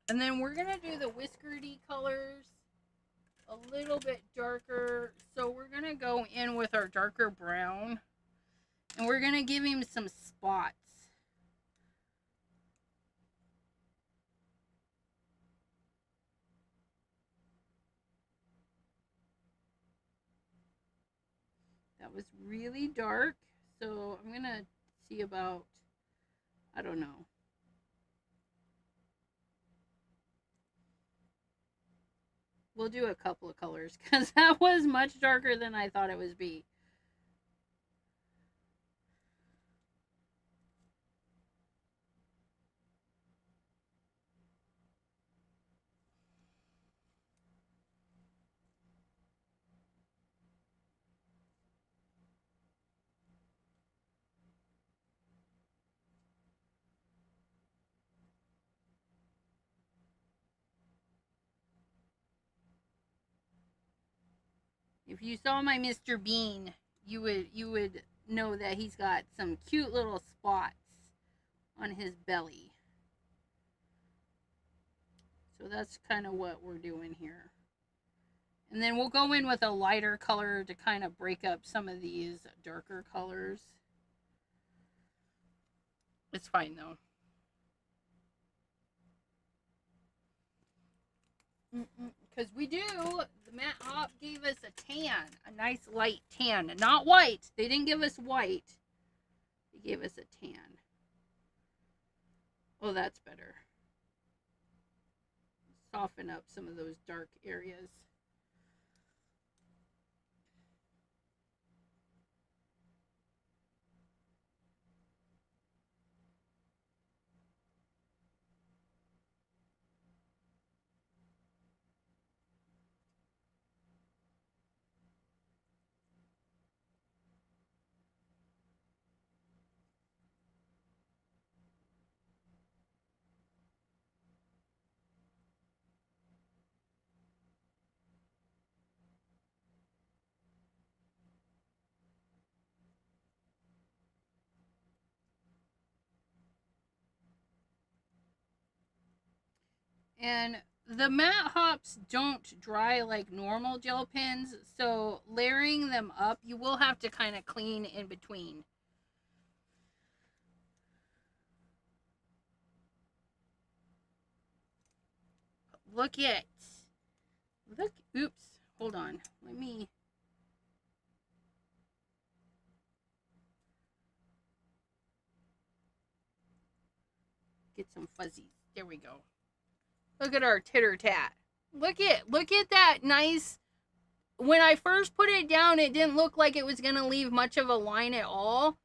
[SPEAKER 1] And then we're gonna do the whiskery colors a little bit darker. So we're gonna go in with our darker brown, and we're gonna give him some spots. That was really dark, so I'm gonna see about, I don't know. We'll do a couple of colors because that was much darker than I thought it would be. If you saw my Mr. Bean, you would know that he's got some cute little spots on his belly. So that's kind of what we're doing here. And then we'll go in with a lighter color to kind of break up some of these darker colors. It's fine though. Because we do, the matte hop gave us a tan, a nice light tan, not white. They didn't give us white. They gave us a tan. Oh, that's better. Soften up some of those dark areas. And the matte hops don't dry like normal gel pens, so layering them up, you will have to kind of clean in between. Look it. Look, oops, hold on. Let me get some fuzzies. There we go. Look at our titter tat. Look at that nice. When I first put it down, it didn't look like it was gonna leave much of a line at all,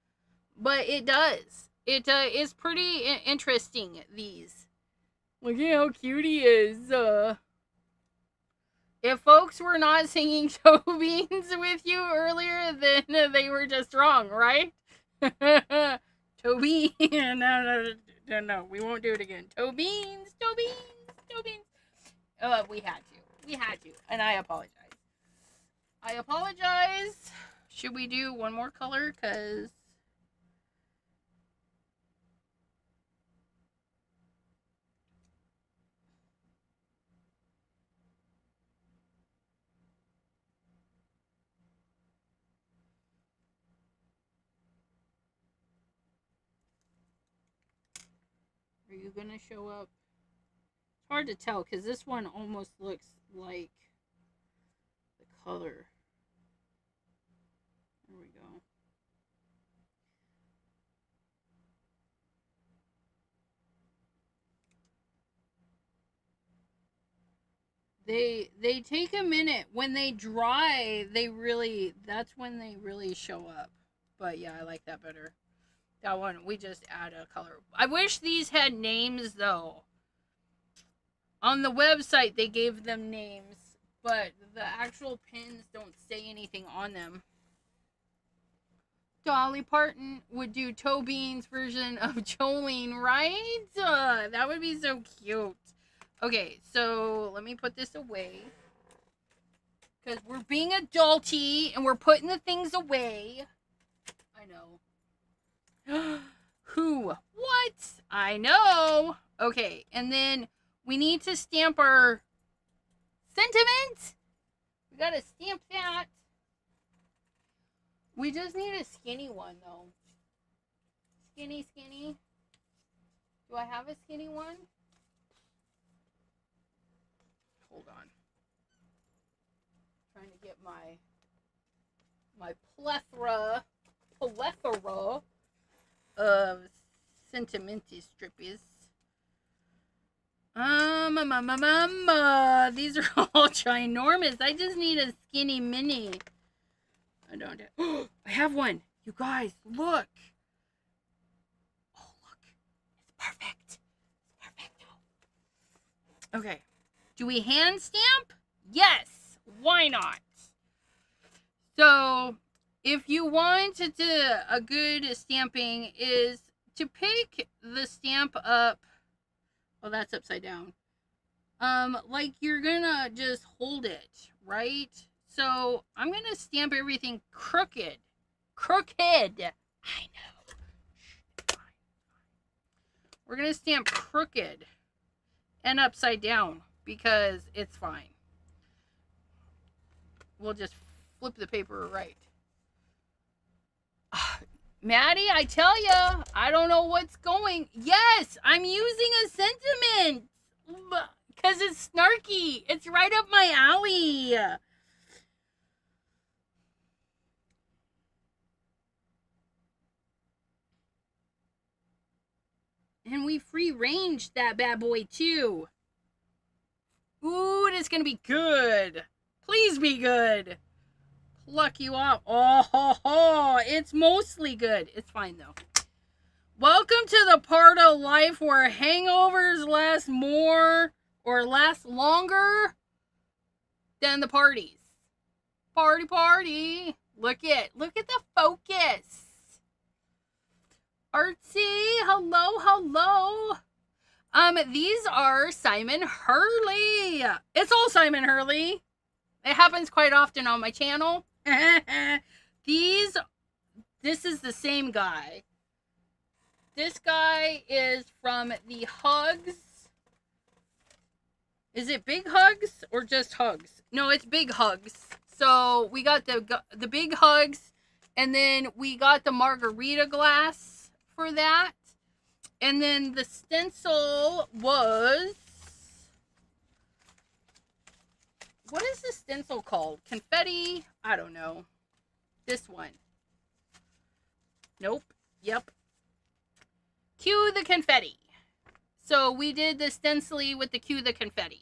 [SPEAKER 1] but it does. It is pretty interesting. These. Look at how cute he is. If folks were not singing toe beans with you earlier, then they were just wrong, right? Toe beans. No, we won't do it again. Toe beans. We had to, and I apologize. Should we do one more color? Because are you gonna show up? It's hard to tell because this one almost looks like the color. There we go. They take a minute. When they dry, that's when they really show up. But yeah, I like that better. That one, we just add a color. I wish these had names though. On the website, they gave them names, but the actual pins don't say anything on them. Dolly Parton would do Tobean's version of Jolene, right? That would be so cute. Okay, so let me put this away. Because we're being adulty and we're putting the things away. I know. Who? What? I know. Okay, and then we need to stamp our sentiment. We gotta stamp that. We just need a skinny one, though. Skinny. Do I have a skinny one? Hold on. Trying to get my plethora of sentimenty strippies. These are all ginormous. I just need a skinny mini. I don't. I have one. You guys, look. Oh, look. It's perfect. It's perfect. Okay. Do we hand stamp? Yes. Why not? So, if you want to do a good stamping is to pick the stamp up. Oh, that's upside down. Like you're gonna just hold it, right? So I'm going to stamp everything crooked. Crooked. I know. We're going to stamp crooked and upside down because it's fine. We'll just flip the paper right. Maddie, I tell ya, I don't know what's going. Yes, I'm using a sentiment because it's snarky. It's right up my alley. And we free ranged that bad boy too. Ooh, it's gonna be good. Please be good. Pluck you off. Oh, ho, ho. It's mostly good. It's fine though. Welcome to the part of life where hangovers last more or last longer than the parties. Party. Look at the focus. Artsy, hello. These are Simon Hurley. It's all Simon Hurley. It happens quite often on my channel. This is the same guy. This guy is from the Hugs. Is it Big Hugs or just Hugs? No, it's Big Hugs. So we got the Big Hugs, and then we got the margarita glass for that. And then the stencil was, what is the stencil called? Confetti? I don't know. This one. Nope. Yep. Cue the confetti. So we did the stencil with the cue the confetti.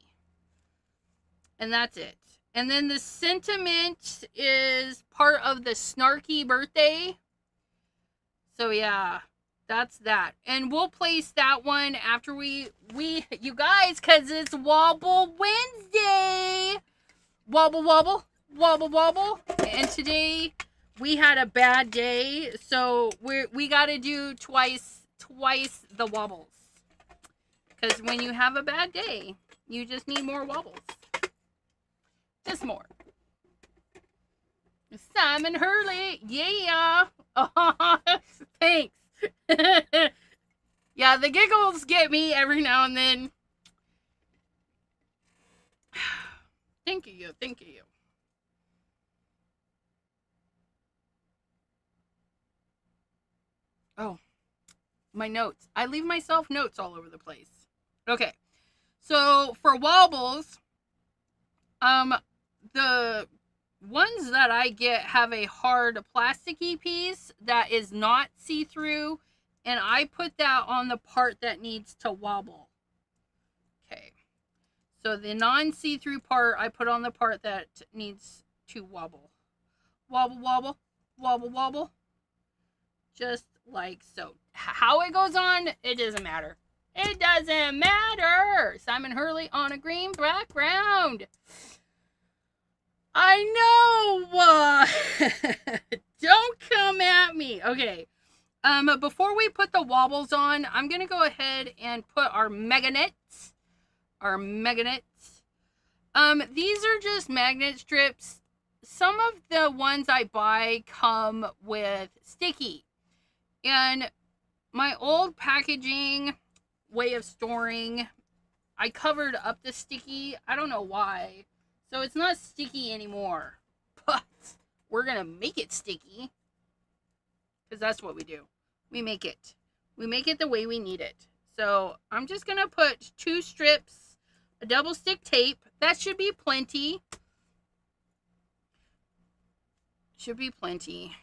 [SPEAKER 1] And that's it. And then the sentiment is part of the snarky birthday. So yeah. That's that. And we'll place that one after you guys, because it's Wobble Wednesday. Wobble. And today we had a bad day, so we got to do twice the wobbles. Because when you have a bad day, you just need more wobbles. Just more. Simon Hurley. Yeah. Oh, thanks. Yeah, the giggles get me every now and then. Thank you. Oh, my notes. I leave myself notes all over the place. Okay, so for wobbles, the ones that I get have a hard plasticky piece that is not see-through, and I put that on the part that needs to wobble. Okay. So the non-see-through part, I put on the part that needs to wobble. Wobble, wobble, wobble, wobble. Just like so. How it goes on, it doesn't matter. It doesn't matter. Simon Hurley on a green background. I know. Don't come at me. Okay. Before we put the wobbles on, I'm going to go ahead and put our magnets. Our magnets. These are just magnet strips. Some of the ones I buy come with sticky. And my old packaging way of storing, I covered up the sticky. I don't know why. So it's not sticky anymore. But we're going to make it sticky. Because that's what we do. We make it. We make it the way we need it. So I'm just going to put 2 strips, a double stick tape. That should be plenty. Should be plenty.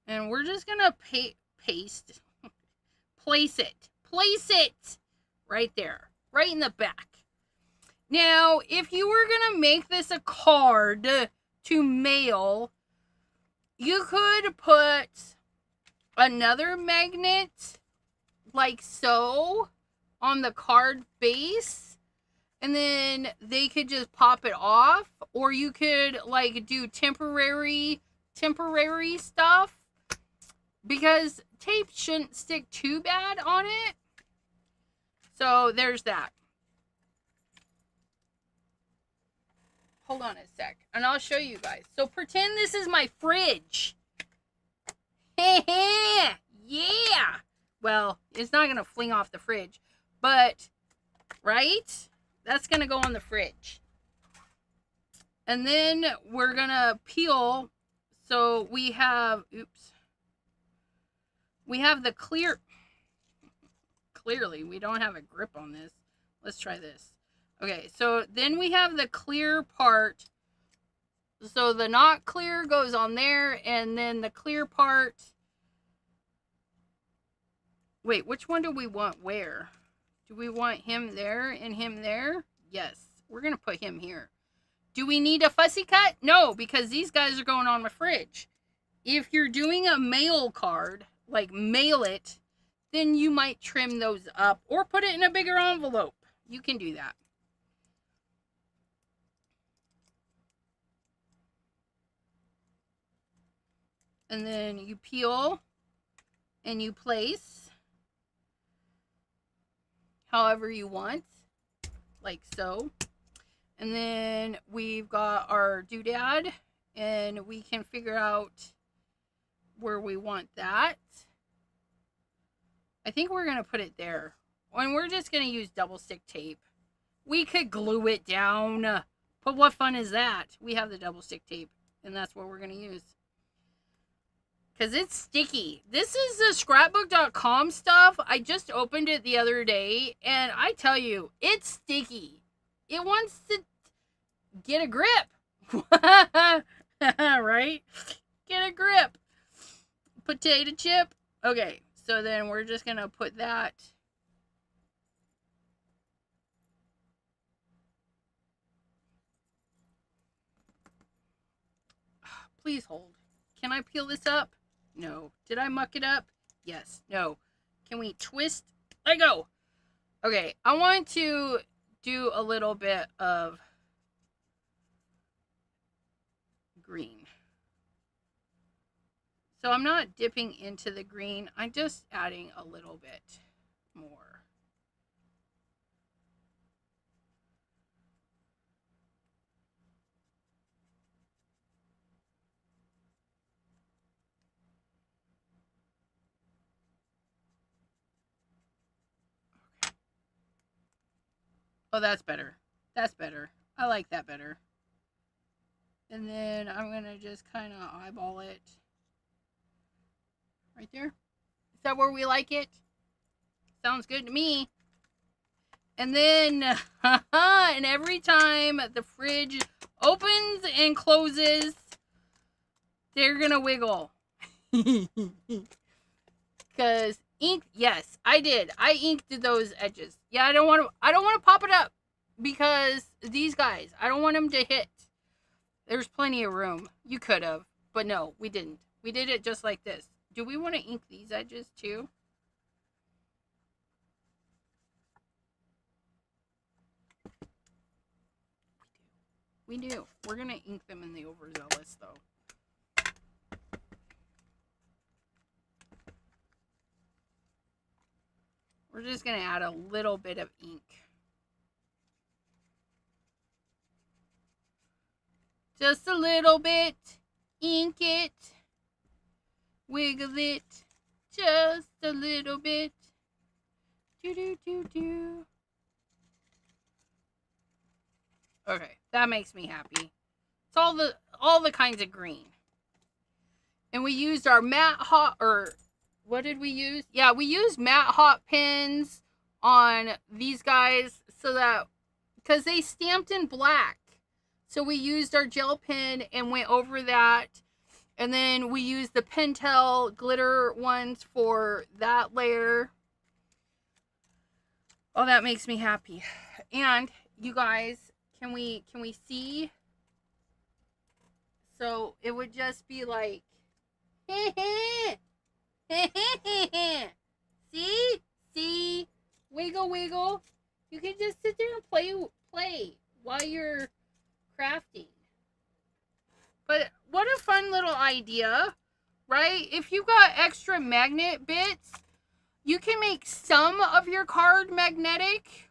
[SPEAKER 1] And we're just going to paste. Place it right there. Right in the back. Now, if you were going to make this a card to mail, you could put another magnet like so on the card base, and then they could just pop it off, or you could like do temporary stuff, because tape shouldn't stick too bad on it. So there's that. Hold on a sec, and I'll show you guys. So pretend this is my fridge. Yeah. Well, it's not going to fling off the fridge, but, right? That's going to go on the fridge. And then we're going to peel. So we have, we have the clear. Clearly, we don't have a grip on this. Let's try this. Okay, so then we have the clear part. So the not clear goes on there, and then the clear part. Wait, which one do we want where? Do we want him there and him there? Yes, we're going to put him here. Do we need a fussy cut? No, because these guys are going on my fridge. If you're doing a mail card, like mail it, then you might trim those up or put it in a bigger envelope. You can do that. And then you peel and you place however you want, like so. And then we've got our doodad, and we can figure out where we want that. I think we're going to put it there. And we're just going to use double stick tape. We could glue it down, but what fun is that? We have the double stick tape, and that's what we're going to use. Because it's sticky. This is the scrapbook.com stuff. I just opened it the other day, and I tell you, it's sticky. It wants to get a grip. Right? Get a grip. Potato chip. Okay, so then we're just going to put that. Please hold. Can I peel this up? No. Did I muck it up? Yes. No. Can we twist? Let go. Okay, I want to do a little bit of green. So I'm not dipping into the green. I'm just adding a little bit more. Oh, that's better. That's better. I like that better. And then I'm going to just kind of eyeball it. Right there. Is that where we like it? Sounds good to me. And then, and every time the fridge opens and closes, They're gonna wiggle. Because ink, yes, I did. I inked those edges. Yeah, I don't want to pop it up because these guys, I don't want them to hit. There's plenty of room. You could have, but no, we didn't. We did it just like this. Do we want to ink these edges too? We do. We're going to ink them in the overzealous though. We're just going to add a little bit of ink. Just a little bit. Ink it. Wiggle it. Just a little bit. Do do do do. Okay, that makes me happy. It's all the kinds of green. And we used our matte hot, or what did we use? Yeah, we used matte hot pens on these guys so that, because they stamped in black. So we used our gel pen and went over that. And then we used the Pentel glitter ones for that layer. Oh, that makes me happy. And you guys, can we see? So it would just be like, see, wiggle, wiggle. You can just sit there and play while you're crafting. But what a fun little idea, right? If you got extra magnet bits, you can make some of your card magnetic.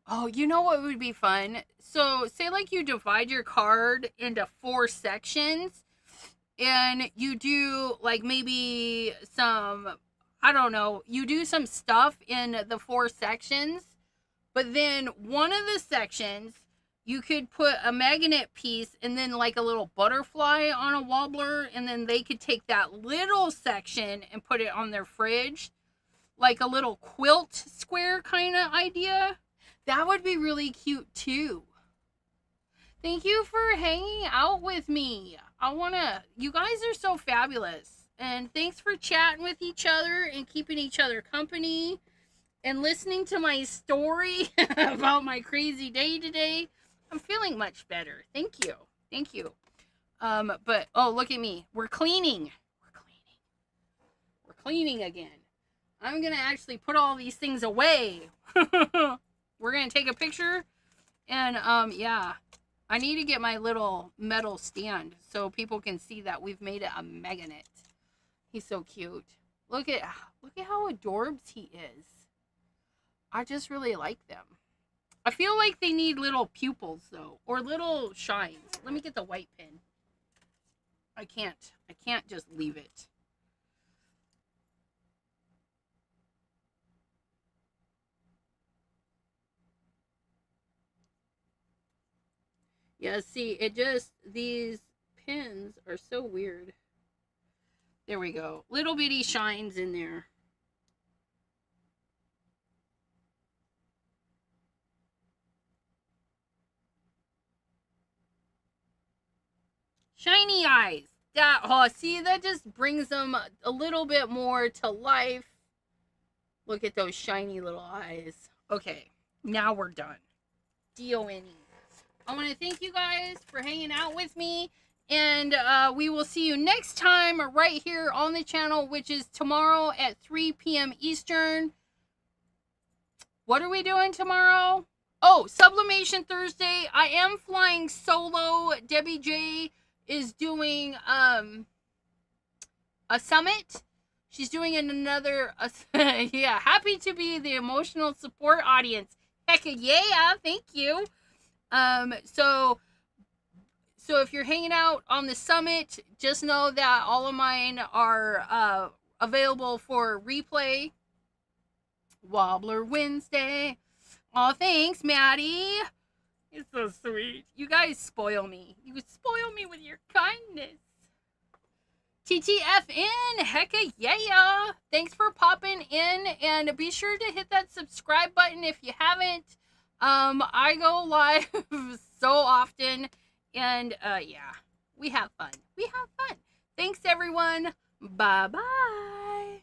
[SPEAKER 1] Oh, you know what would be fun? So say like you divide your card into 4 sections and you do like maybe some, I don't know, you do some stuff in the 4 sections, but then one of the sections you could put a magnet piece and then like a little butterfly on a wobbler, and then they could take that little section and put it on their fridge, like a little quilt square kind of idea. That would be really cute too. Thank you for hanging out with me. You guys are so fabulous. And thanks for chatting with each other and keeping each other company and listening to my story about my crazy day today. I'm feeling much better. Thank you. Thank you. But, oh, look at me. We're cleaning. We're cleaning again. I'm going to actually put all these things away. We're going to take a picture. And, yeah. I need to get my little metal stand so people can see that we've made it a magnet. He's so cute. Look at how adorbs he is. I just really like them. I feel like they need little pupils though, or little shines. Let me get the white pen. I can't just leave it. Yeah, see, these pins are so weird. There we go. Little bitty shines in there. Shiny eyes. See, that just brings them a little bit more to life. Look at those shiny little eyes. Okay, now we're done. D-O-N-E. I want to thank you guys for hanging out with me. And we will see you next time right here on the channel, which is tomorrow at 3 p.m. Eastern. What are we doing tomorrow? Oh, Sublimation Thursday. I am flying solo. Debbie J is doing a summit. She's doing another, yeah, happy to be the emotional support audience. Heck yeah, thank you. So if you're hanging out on the summit, just know that all of mine are available for replay. Wobbler Wednesday. Oh, thanks, Maddie. You're so sweet. You guys spoil me. You spoil me with your kindness. TTFN, hecka yeah. Thanks for popping in, and be sure to hit that subscribe button if you haven't. I go live so often, and yeah, We have fun. We have fun. Thanks, everyone. Bye-bye.